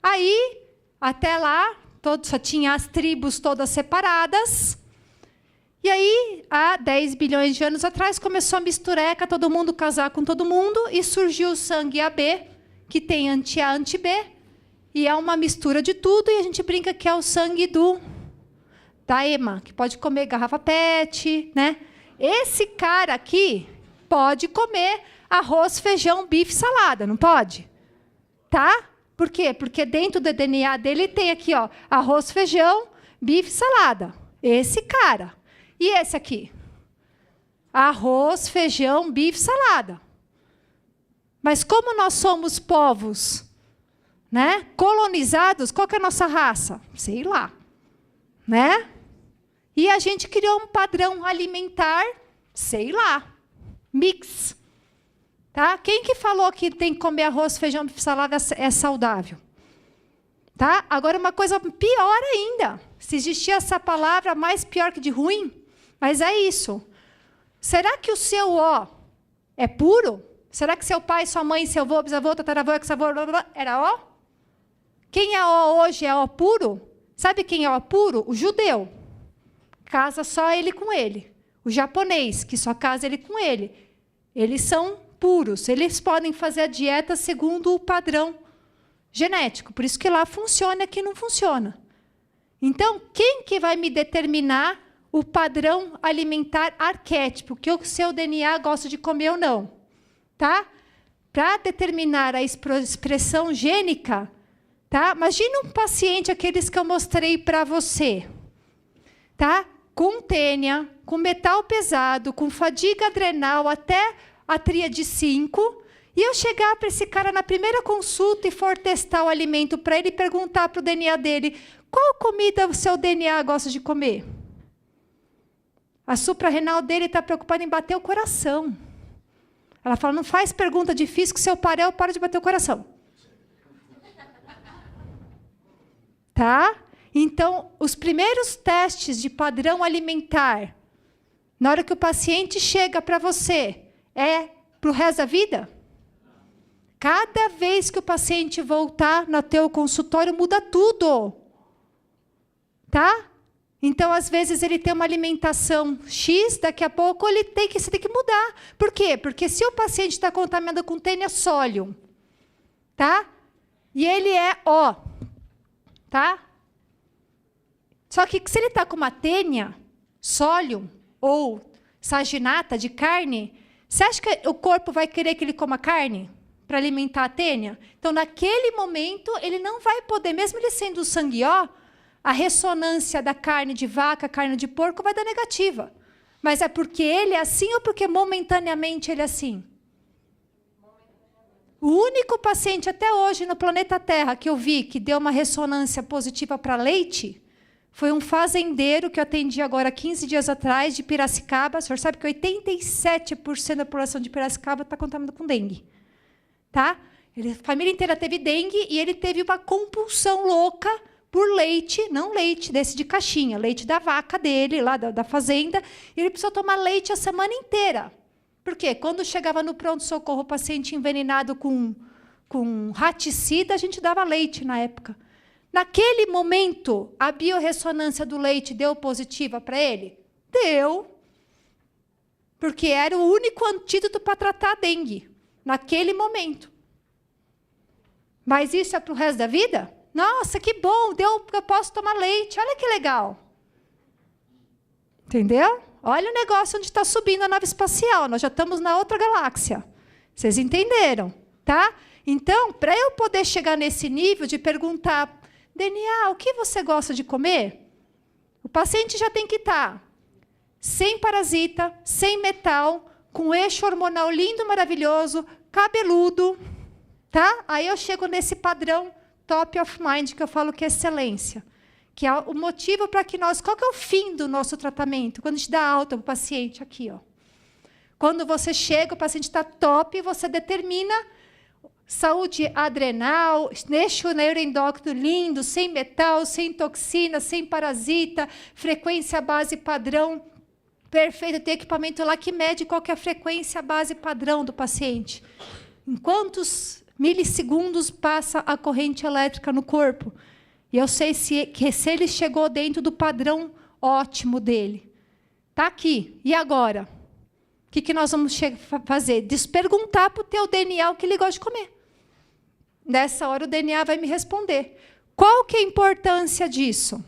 Aí, até lá, só tinha as tribos todas separadas. E aí, há 10 bilhões de anos atrás, começou a mistureca, todo mundo casar com todo mundo, e surgiu o sangue AB, que tem anti-A, anti-B, e é uma mistura de tudo, e a gente brinca que é o sangue da EMA, que pode comer garrafa PET, né? Esse cara aqui pode comer arroz, feijão, bife, salada, não pode? Tá? Por quê? Porque dentro do DNA dele tem aqui, ó, arroz, feijão, bife, salada. Esse cara. E esse aqui? Arroz, feijão, bife, salada. Mas como nós somos povos, né, colonizados, qual que é a nossa raça? Sei lá. Né? E a gente criou um padrão alimentar, sei lá, mix. Tá? Quem que falou que tem que comer arroz, feijão, bife, salada é saudável? Tá? Agora, uma coisa pior ainda. Se existia essa palavra, mais pior que de ruim, mas é isso. Será que o seu O é puro? Será que seu pai, sua mãe, seu avô, bisavô, tataravô, ex-avô, era O? Quem é O hoje é O puro? Sabe quem é O puro? O judeu. Casa só ele com ele. O japonês, que só casa ele com ele. Eles são puros. Eles podem fazer a dieta segundo o padrão genético. Por isso que lá funciona e aqui não funciona. Então, quem que vai me determinar o padrão alimentar arquétipo? Que o seu DNA gosta de comer ou não? Tá? Para determinar a expressão gênica, tá? Imagina um paciente, aqueles que eu mostrei para você. Tá? Com tênia, com metal pesado, com fadiga adrenal, até a tríade 5, e eu chegar para esse cara na primeira consulta e for testar o alimento para ele e perguntar para o DNA dele, qual comida o seu DNA gosta de comer? A suprarrenal dele está preocupada em bater o coração. Ela fala, não faz pergunta difícil que se eu parar, eu paro de bater o coração. Tá? Então, os primeiros testes de padrão alimentar, na hora que o paciente chega para você, é para o resto da vida? Cada vez que o paciente voltar no teu consultório, muda tudo. Tá? Então, às vezes, ele tem uma alimentação X, daqui a pouco você tem que mudar. Por quê? Porque se o paciente está contaminado com Taenia solium, tá? E ele é O, tá? Só que se ele está com uma Taenia solium ou saginata de carne, você acha que o corpo vai querer que ele coma carne para alimentar a Taenia? Então, naquele momento, ele não vai poder, mesmo ele sendo sangue O, a ressonância da carne de vaca, carne de porco, vai dar negativa. Mas é porque ele é assim ou porque momentaneamente ele é assim? O único paciente até hoje no planeta Terra que eu vi que deu uma ressonância positiva para leite foi um fazendeiro que eu atendi agora 15 dias atrás, de Piracicaba. O senhor sabe que 87% da população de Piracicaba está contaminada com dengue. Tá? A família inteira teve dengue e ele teve uma compulsão louca por leite, não leite desse de caixinha, leite da vaca dele, lá da fazenda, e ele precisou tomar leite a semana inteira. Por quê? Quando chegava no pronto-socorro o paciente envenenado com raticida, a gente dava leite na época. Naquele momento, a biorressonância do leite deu positiva para ele? Deu. Porque era o único antídoto para tratar a dengue, naquele momento. Mas isso é para o resto da vida? Nossa, que bom, eu posso tomar leite, olha que legal. Entendeu? Olha o negócio onde está subindo a nave espacial, nós já estamos na outra galáxia. Vocês entenderam, tá? Então, para eu poder chegar nesse nível de perguntar, DNA, o que você gosta de comer? O paciente já tem que estar sem parasita, sem metal, com eixo hormonal lindo, maravilhoso, cabeludo, tá? Aí eu chego nesse padrão top of mind, que eu falo que é excelência, que é o motivo para que nós... Qual que é o fim do nosso tratamento? Quando a gente dá alta para o paciente, aqui, ó. Quando você chega, o paciente está top, você determina saúde adrenal, eixo neuroendócrino lindo, sem metal, sem toxina, sem parasita, frequência base padrão, perfeito, tem equipamento lá que mede qual que é a frequência base padrão do paciente. Em quantos milissegundos passa a corrente elétrica no corpo. E eu sei se ele chegou dentro do padrão ótimo dele. Está aqui. E agora? O que nós vamos fazer? Desperguntar para o teu DNA o que ele gosta de comer. Nessa hora o DNA vai me responder. Qual que é a importância disso?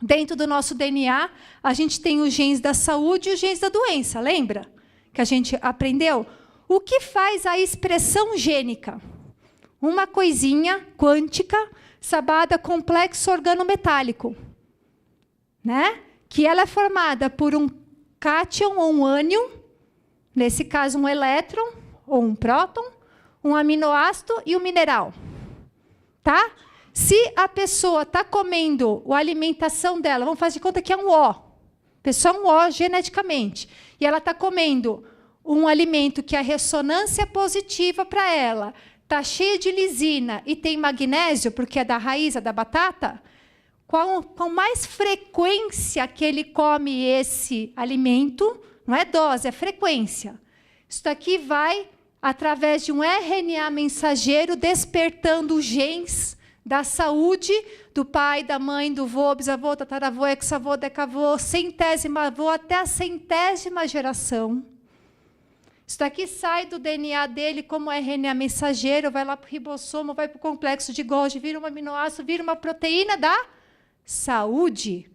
Dentro do nosso DNA, a gente tem os genes da saúde e os genes da doença. Lembra? Que a gente aprendeu? O que faz a expressão gênica? Uma coisinha quântica chamada complexo organometálico, né? Que ela é formada por um cátion ou um ânion, nesse caso um elétron ou um próton, um aminoácido e um mineral. Tá? Se a pessoa está comendo a alimentação dela, vamos fazer de conta que é um O. A pessoa é um O geneticamente. E ela está comendo um alimento que a ressonância é positiva para ela, está cheia de lisina e tem magnésio, porque é da raiz, é da batata, com mais frequência que ele come esse alimento, não é dose, é frequência. Isso daqui vai, através de um RNA mensageiro, despertando os genes da saúde do pai, da mãe, do vô, bisavô, tataravô, hexavô, decavô, centésima avô, até a centésima geração. Isso daqui sai do DNA dele como RNA mensageiro, vai lá para o ribossomo, vai para o complexo de Golgi, vira um aminoácido, vira uma proteína da saúde.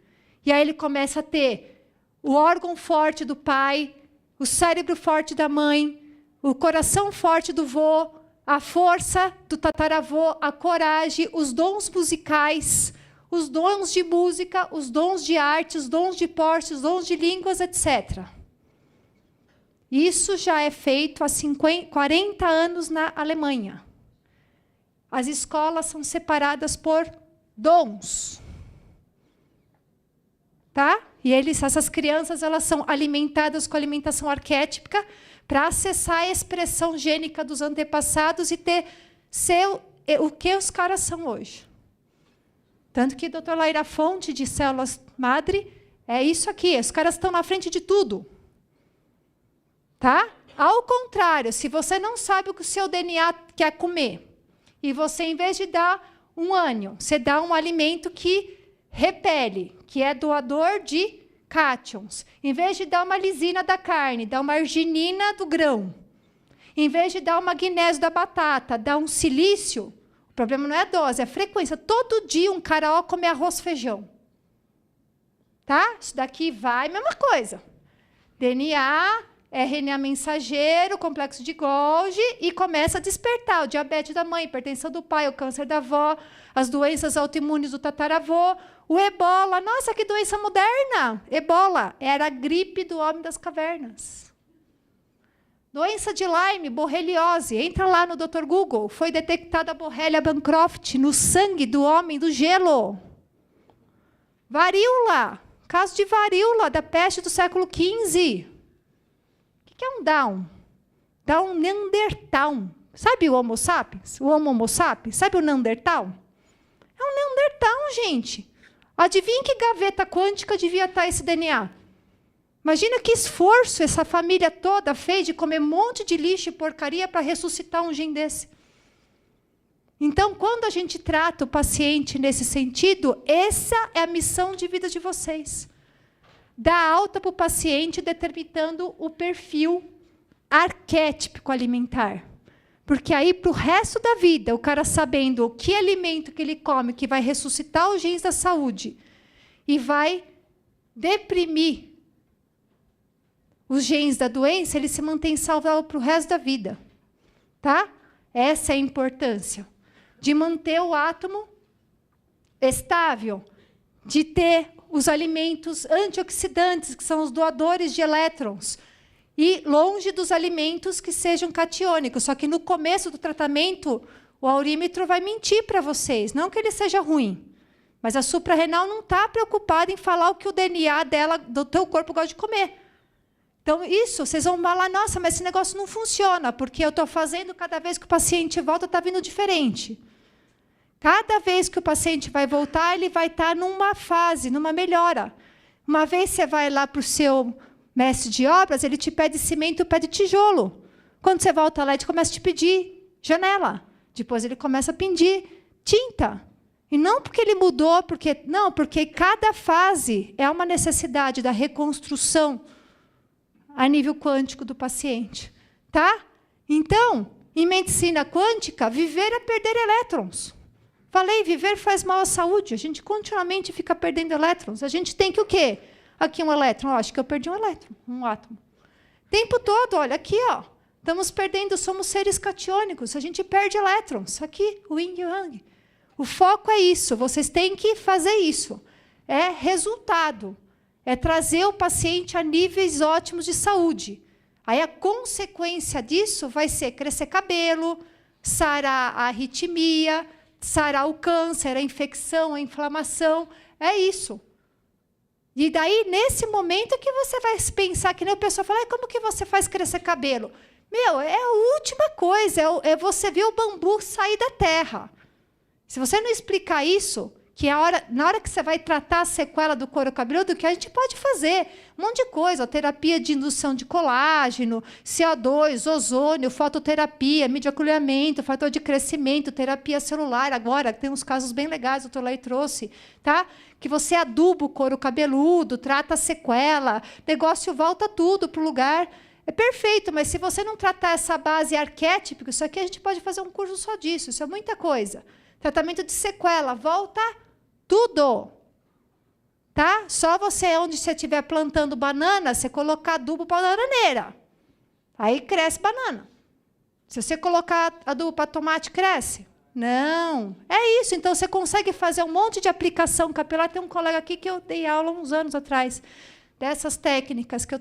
E aí ele começa a ter o órgão forte do pai, o cérebro forte da mãe, o coração forte do vô, a força do tataravô, a coragem, os dons musicais, os dons de música, os dons de arte, os dons de porte, os dons de línguas, etc. Isso já é feito há 40 anos na Alemanha. As escolas são separadas por dons. Tá? E essas crianças elas são alimentadas com alimentação arquétipica para acessar a expressão gênica dos antepassados e ser o que os caras são hoje. Tanto que o Dr. Laira Fonte, de Células Madre, é isso aqui. Os caras estão na frente de tudo. Tá? Ao contrário, se você não sabe o que o seu DNA quer comer, e você, em vez de dar um ânion, você dá um alimento que repele, que é doador de cátions. Em vez de dar uma lisina da carne, dá uma arginina do grão. Em vez de dar o magnésio da batata, dá um silício. O problema não é a dose, é a frequência. Todo dia um caraó come arroz e feijão. Tá? Isso daqui vai, mesma coisa. DNA, RNA mensageiro, complexo de Golgi, e começa a despertar o diabetes da mãe, hipertensão do pai, o câncer da avó, as doenças autoimunes do tataravô, o ebola. Nossa, que doença moderna! Ebola era a gripe do homem das cavernas. Doença de Lyme, borreliose. Entra lá no Dr. Google. Foi detectada a Borrelia bancroft no sangue do homem do gelo. Varíola. Caso de varíola, da peste do século XV. O que é um Down? Down Neandertal. Sabe o Homo sapiens? O Homo sapiens? Sabe o Neandertal? É um Neandertal, gente. Adivinha que gaveta quântica devia estar esse DNA? Imagina que esforço essa família toda fez de comer um monte de lixo e porcaria para ressuscitar um gene desse. Então, quando a gente trata o paciente nesse sentido, essa é a missão de vida de vocês. Dar alta para o paciente determinando o perfil arquétipico alimentar. Porque aí, para o resto da vida, o cara sabendo o que alimento que ele come, que vai ressuscitar os genes da saúde e vai deprimir os genes da doença, ele se mantém saudável para o resto da vida. Tá? Essa é a importância de manter o átomo estável, de ter os alimentos antioxidantes, que são os doadores de elétrons, e longe dos alimentos que sejam catiônicos. Só que no começo do tratamento, o aurímetro vai mentir para vocês. Não que ele seja ruim, mas a suprarrenal não está preocupada em falar o que o DNA dela, do teu corpo gosta de comer. Então, isso, vocês vão falar, nossa, mas esse negócio não funciona, porque eu estou fazendo, cada vez que o paciente volta, está vindo diferente. Cada vez que o paciente vai voltar, ele vai estar numa fase, numa melhora. Uma vez você vai lá para o seu mestre de obras, ele te pede cimento, pede tijolo. Quando você volta lá, ele começa a te pedir janela. Depois ele começa a pedir tinta. E não porque ele mudou, porque cada fase é uma necessidade da reconstrução a nível quântico do paciente. Tá? Então, em medicina quântica, viver é perder elétrons. Falei, viver faz mal à saúde. A gente continuamente fica perdendo elétrons. A gente tem que o quê? Aqui um elétron. Acho que eu perdi um elétron, um átomo. O tempo todo, olha, aqui, ó. Estamos perdendo, somos seres catiônicos. A gente perde elétrons. Aqui, o yin e o yang. O foco é isso. Vocês têm que fazer isso. É resultado. É trazer o paciente a níveis ótimos de saúde. Aí a consequência disso vai ser crescer cabelo, sarar a arritmia, sarar o câncer, a infecção, a inflamação. É isso. E daí, nesse momento, é que você vai pensar, que nem o pessoal fala, como que você faz crescer cabelo? Meu, é a última coisa, é você ver o bambu sair da terra. Se você não explicar isso, que na hora que você vai tratar a sequela do couro cabeludo, que a gente pode fazer um monte de coisa, terapia de indução de colágeno, CO2, ozônio, fototerapia, midioculhamento, fator de crescimento, terapia celular. Agora, tem uns casos bem legais, o doutor Lai trouxe, tá? Que você aduba o couro cabeludo, trata a sequela, negócio volta tudo para o lugar. É perfeito, mas se você não tratar essa base arquétipica, isso aqui a gente pode fazer um curso só disso, isso é muita coisa. Tratamento de sequela, volta tudo. Tá? Só você, onde você estiver plantando banana, você colocar adubo para bananeira. Aí cresce banana. Se você colocar adubo para tomate, cresce? Não. É isso. Então, você consegue fazer um monte de aplicação capilar. Tem um colega aqui que eu dei aula uns anos atrás, dessas técnicas, que eu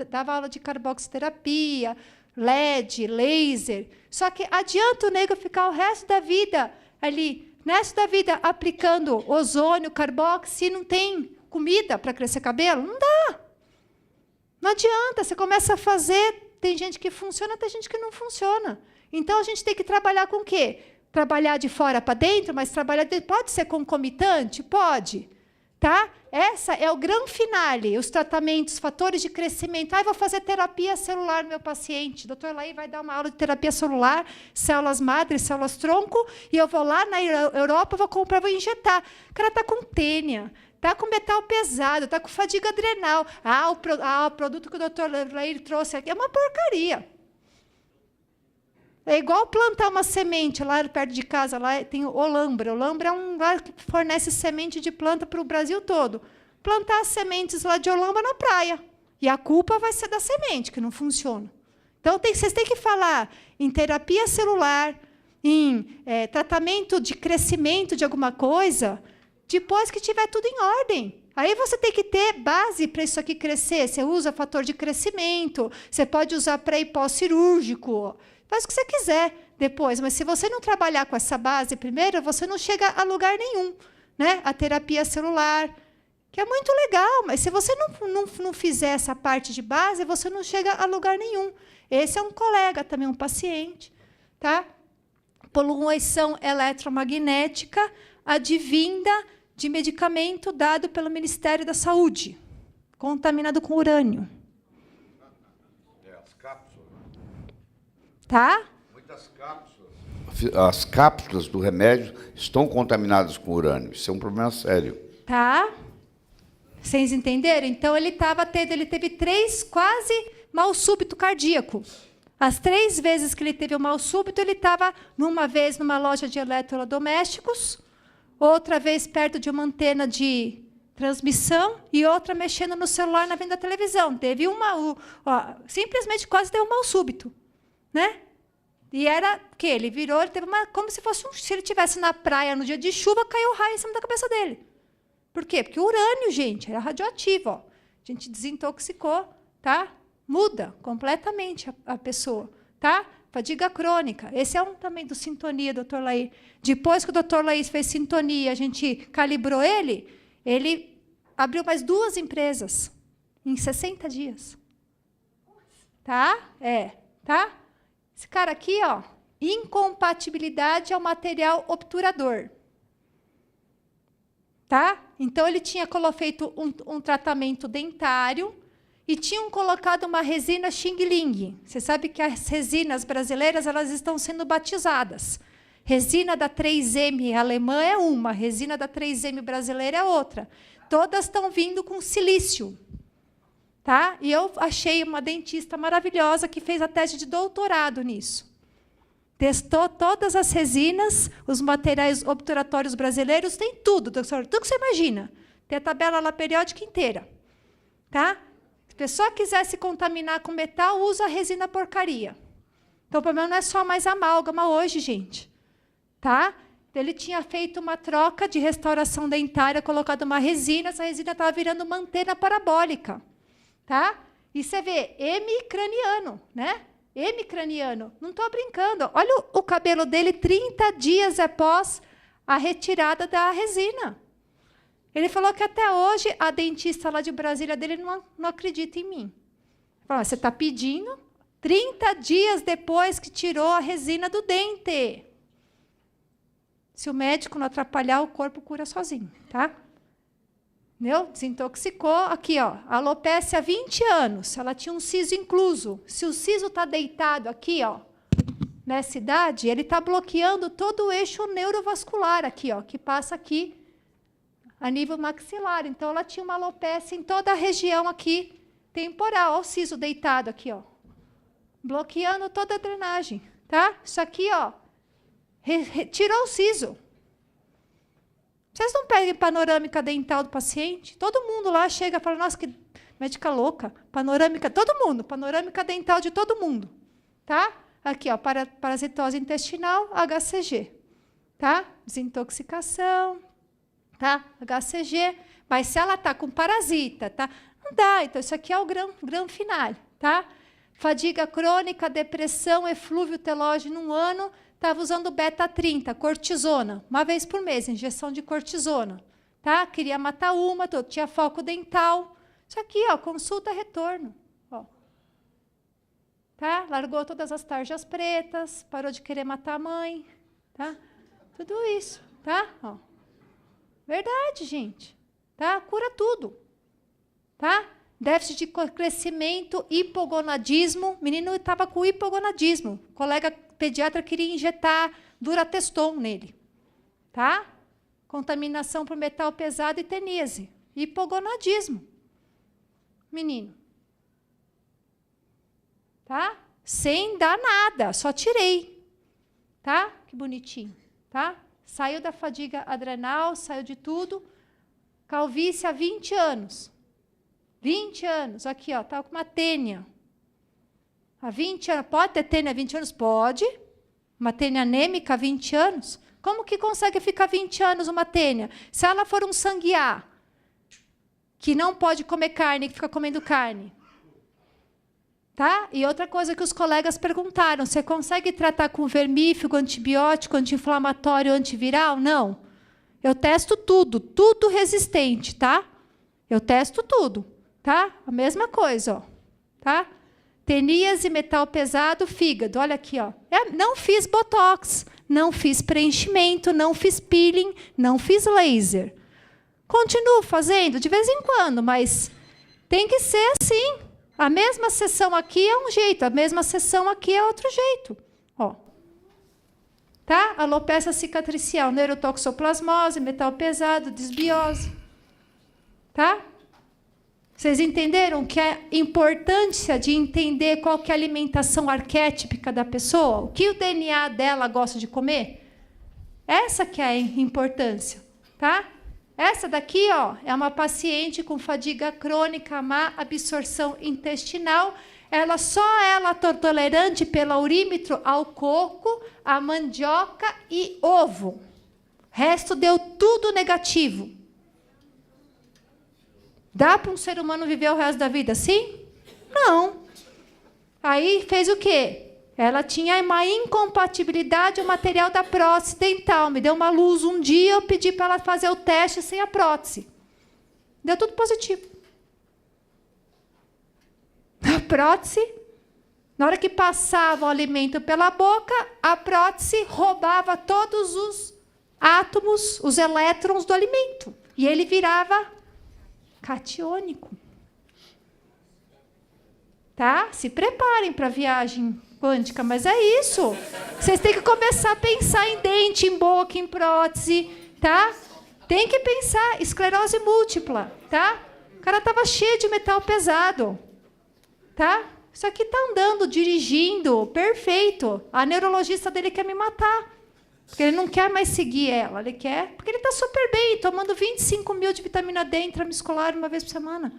dava aula de carboxiterapia, LED, laser. Só que adianta o nego ficar o resto da vida ali, nessa vida, aplicando ozônio, carbox, se não tem comida para crescer cabelo? Não dá. Não adianta. Você começa a fazer, tem gente que funciona, tem gente que não funciona. Então, a gente tem que trabalhar com o quê? Trabalhar de fora para dentro, mas trabalhar pode ser concomitante? Pode. Tá? Essa é o grande finale, os tratamentos, fatores de crescimento. Vou fazer terapia celular no meu paciente. O doutor Laí vai dar uma aula de terapia celular, células madre, células tronco, e eu vou lá na Europa, vou comprar, vou injetar. O cara está com tênia, está com metal pesado, está com fadiga adrenal. O produto que o doutor Laí trouxe aqui é uma porcaria. É igual plantar uma semente lá perto de casa, lá tem o Olambra. O Olambra é um lugar que fornece semente de planta para o Brasil todo. Plantar as sementes lá de Olambra na praia. E a culpa vai ser da semente, que não funciona. Então, vocês têm que falar em terapia celular, em tratamento de crescimento de alguma coisa, depois que tiver tudo em ordem. Aí você tem que ter base para isso aqui crescer. Você usa fator de crescimento, você pode usar pré e pós-cirúrgico. Faz o que você quiser depois, mas se você não trabalhar com essa base primeiro, você não chega a lugar nenhum. Né? A terapia celular, que é muito legal, mas se você não fizer essa parte de base, você não chega a lugar nenhum. Esse é um colega, também um paciente. Tá? Poluição eletromagnética advinda de medicamento dado pelo Ministério da Saúde, contaminado com urânio. As cápsulas. Tá? Muitas cápsulas. As cápsulas do remédio estão contaminadas com urânio. Isso é um problema sério. Tá? Vocês entenderam? Então, ele teve 3 quase mal súbito cardíaco. As 3 vezes que ele teve o mal súbito, ele estava, uma vez, numa loja de eletrodomésticos, outra vez perto de uma antena de transmissão e outra mexendo no celular na frente da televisão. Teve simplesmente quase deu um mal súbito. Né? E era o quê? Ele virou, ele teve como se fosse se ele estivesse na praia no dia de chuva, caiu raio em cima da cabeça dele. Por quê? Porque o urânio, gente, era radioativo. Ó. A gente desintoxicou, tá? Muda completamente a pessoa. Tá? Fadiga crônica. Esse é um também do Sintonia, doutor Laí. Depois que o doutor Laí fez Sintonia, a gente calibrou ele abriu mais 2 empresas em 60 dias. Tá? Tá? Esse cara aqui, ó, incompatibilidade ao material obturador. Tá? Então, ele tinha feito um tratamento dentário e tinham colocado uma resina Xing Ling. Você sabe que as resinas brasileiras elas estão sendo batizadas. Resina da 3M alemã é uma, resina da 3M brasileira é outra. Todas estão vindo com silício. Tá? E eu achei uma dentista maravilhosa que fez a tese de doutorado nisso. Testou todas as resinas, os materiais obturatórios brasileiros, tem tudo, doutor, tudo que você imagina. Tem a tabela lá periódica inteira. Tá? Se a pessoa quiser se contaminar com metal, usa a resina porcaria. Então, o problema não é só mais amálgama hoje, gente. Tá? Ele tinha feito uma troca de restauração dentária, colocado uma resina, essa resina estava virando uma antena parabólica. Tá? E você vê, hemicraniano, né? Hemicraniano. Não estou brincando. Olha o cabelo dele 30 dias após a retirada da resina. Ele falou que até hoje a dentista lá de Brasília dele não acredita em mim. Falou, você está pedindo 30 dias depois que tirou a resina do dente. Se o médico não atrapalhar, o corpo cura sozinho, tá? Entendeu? Desintoxicou. Aqui, ó, alopécia há 20 anos. Ela tinha um siso incluso. Se o siso está deitado aqui, ó, nessa idade, ele está bloqueando todo o eixo neurovascular aqui, ó, que passa aqui a nível maxilar. Então, ela tinha uma alopécia em toda a região aqui temporal. Olha o siso deitado aqui, ó, bloqueando toda a drenagem. Tá? Isso aqui, ó, tirou o siso. Vocês não pegam panorâmica dental do paciente? Todo mundo lá chega e fala, nossa, que médica louca. Panorâmica, todo mundo. Panorâmica dental de todo mundo. Tá? Aqui, ó, parasitose intestinal, HCG. Tá? Desintoxicação. Tá? HCG. Mas se ela está com parasita, tá? Não dá. Então, isso aqui é o grão final. Tá? Fadiga crônica, depressão, eflúvio telógeno, 1 ano. Estava usando beta-30, cortisona, uma vez por mês, injeção de cortisona. Tá? Queria matar uma, tinha foco dental. Isso aqui, ó, consulta retorno. Ó. Tá? Largou todas as tarjas pretas, parou de querer matar a mãe. Tá? Tudo isso. Tá? Ó. Verdade, gente. Tá? Cura tudo. Tá? Déficit de crescimento, hipogonadismo. O menino estava com hipogonadismo. O colega pediatra queria injetar Durateston nele. Tá? Contaminação por metal pesado e teníase. Hipogonadismo. Menino. Tá? Sem dar nada, só tirei. Tá? Que bonitinho. Tá? Saiu da fadiga adrenal, saiu de tudo. Calvície há 20 anos. 20 anos. Aqui, ó, tá com uma tênia. Há 20 anos. Pode ter tênia há 20 anos? Pode. Uma tênia anêmica há 20 anos? Como que consegue ficar 20 anos uma tênia? Se ela for um sanguear, que não pode comer carne, que fica comendo carne. Tá? E outra coisa que os colegas perguntaram, você consegue tratar com vermífugo, antibiótico, anti-inflamatório, antiviral? Não. Eu testo tudo, tudo resistente, tá? Eu testo tudo, tá? A mesma coisa, ó. Tá? Teníase, metal pesado, fígado. Olha aqui, ó. Não fiz botox, não fiz preenchimento, não fiz peeling, não fiz laser. Continuo fazendo de vez em quando, mas tem que ser assim. A mesma sessão aqui é um jeito, a mesma sessão aqui é outro jeito. Ó. Tá? Alopecia cicatricial, neurotoxoplasmose, metal pesado, desbiose. Tá? Vocês entenderam que a importância de entender qual que é a alimentação arquétipica da pessoa? O que o DNA dela gosta de comer? Essa que é a importância. Tá? Essa daqui, ó, é uma paciente com fadiga crônica, má absorção intestinal. Ela tolerante pelo urímetro ao coco, a mandioca e ovo. O resto deu tudo negativo. Dá para um ser humano viver o resto da vida assim? Não. Aí fez o quê? Ela tinha uma incompatibilidade ao material da prótese dental. Me deu uma luz um dia, eu pedi para ela fazer o teste sem a prótese. Deu tudo positivo. A prótese, na hora que passava o alimento pela boca, a prótese roubava todos os átomos, os elétrons do alimento. E ele virava catiônico. Tá? Se preparem para a viagem quântica, mas é isso. Vocês têm que começar a pensar em dente, em boca, em prótese, tá? Tem que pensar, esclerose múltipla, tá? O cara estava cheio de metal pesado, tá? Isso aqui está andando, dirigindo, perfeito. A neurologista dele quer me matar, porque ele não quer mais seguir ela, ele quer, porque ele está super bem, tomando 25 mil de vitamina D intramuscular uma vez por semana.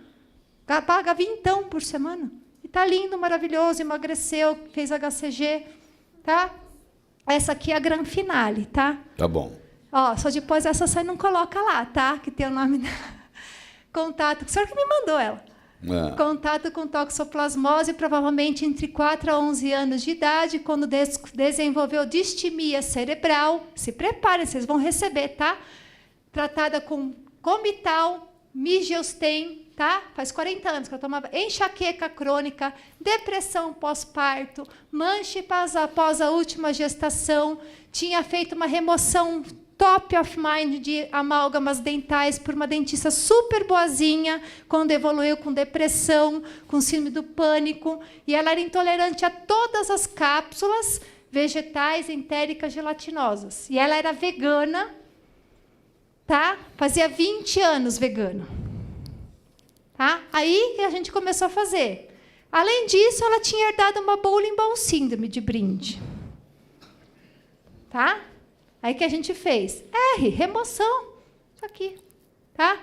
Paga 20 por semana. Tá lindo, maravilhoso, emagreceu, fez HCG, tá? Essa aqui é a gran finale, tá? Tá bom. Ó, só depois essa você não coloca lá, tá? Que tem o nome dela. Contato, o senhor que me mandou ela. Contato com toxoplasmose, provavelmente entre 4 a 11 anos de idade, quando desenvolveu distimia cerebral. Se preparem, vocês vão receber, tá? Tratada com Comital, Migeostem, tá? Faz 40 anos que eu tomava enxaqueca crônica, depressão pós-parto, manche após a última gestação, tinha feito uma remoção top of mind de amálgamas dentais por uma dentista super boazinha, quando evoluiu com depressão, com síndrome do pânico, e ela era intolerante a todas as cápsulas vegetais, entéricas, gelatinosas. E ela era vegana, tá? Fazia 20 anos vegana. Tá? Aí a gente começou a fazer. Além disso, ela tinha herdado uma Bowling Ball síndrome de brinde. Tá? Aí que a gente fez? Remoção. Isso aqui. Tá?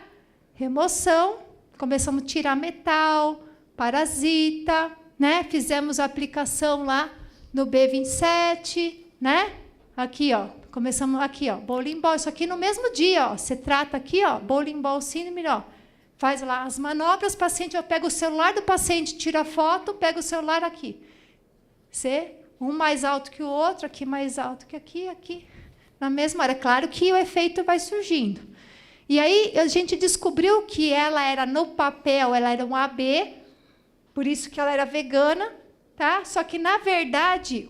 Remoção. Começamos a tirar metal, parasita, né? Fizemos a aplicação lá no B27, né? Aqui, ó. Começamos aqui, ó. Bowling Ball. Isso aqui no mesmo dia, ó. Você trata aqui, ó. Bowling Ball síndrome, ó. Faz lá as manobras, paciente, eu pego o celular do paciente, tiro a foto, pego o celular aqui. Um mais alto que o outro, aqui mais alto que aqui, aqui. Na mesma hora. Claro que o efeito vai surgindo. E aí a gente descobriu que ela era, no papel, ela era um AB, por isso que ela era vegana, tá? Só que, na verdade,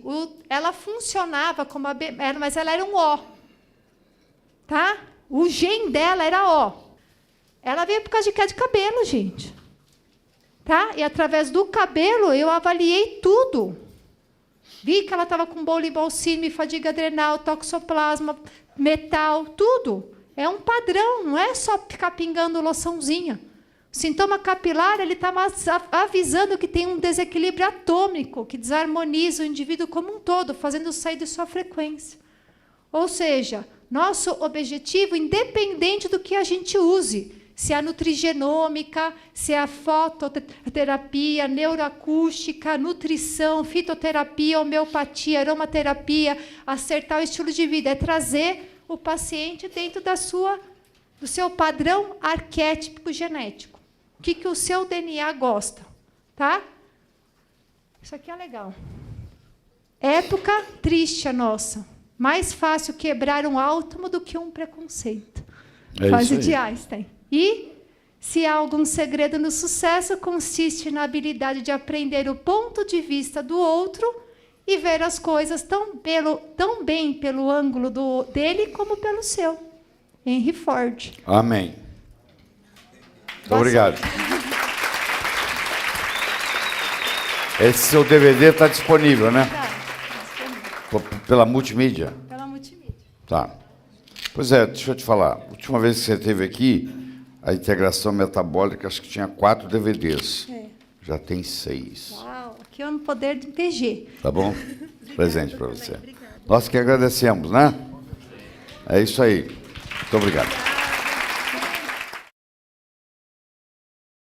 ela funcionava como AB, mas ela era um O. Tá? O gene dela era O. Ela veio por causa de queda de cabelo, gente. Tá? E através do cabelo eu avaliei tudo. Vi que ela estava com bolibalcine, fadiga adrenal, toxoplasma, metal, tudo. É um padrão, não é só ficar pingando loçãozinha. O sintoma capilar ele está avisando que tem um desequilíbrio atômico que desarmoniza o indivíduo como um todo, fazendo sair de sua frequência. Ou seja, nosso objetivo, independente do que a gente use, se é a nutrigenômica, se é a fototerapia, neuroacústica, nutrição, fitoterapia, homeopatia, aromaterapia, acertar o estilo de vida, é trazer o paciente dentro do seu padrão arquétipo genético. O que o seu DNA gosta, tá? Isso aqui é legal. Época triste a nossa. Mais fácil quebrar um átomo do que um preconceito. Frase de Einstein. E, se há algum segredo no sucesso, consiste na habilidade de aprender o ponto de vista do outro e ver as coisas tão bem pelo ângulo dele como pelo seu. Henry Ford. Amém. Muito obrigado. Esse seu DVD está disponível, né? Tá. Pela multimídia? Pela multimídia. Tá. Pois é, deixa eu te falar. A última vez que você esteve aqui, a integração metabólica, acho que tinha 4 DVDs. É. Já tem 6. Uau, aqui é um poder de PG. Tá bom? Presente para você. Nós que agradecemos, né? É isso aí. Muito obrigado.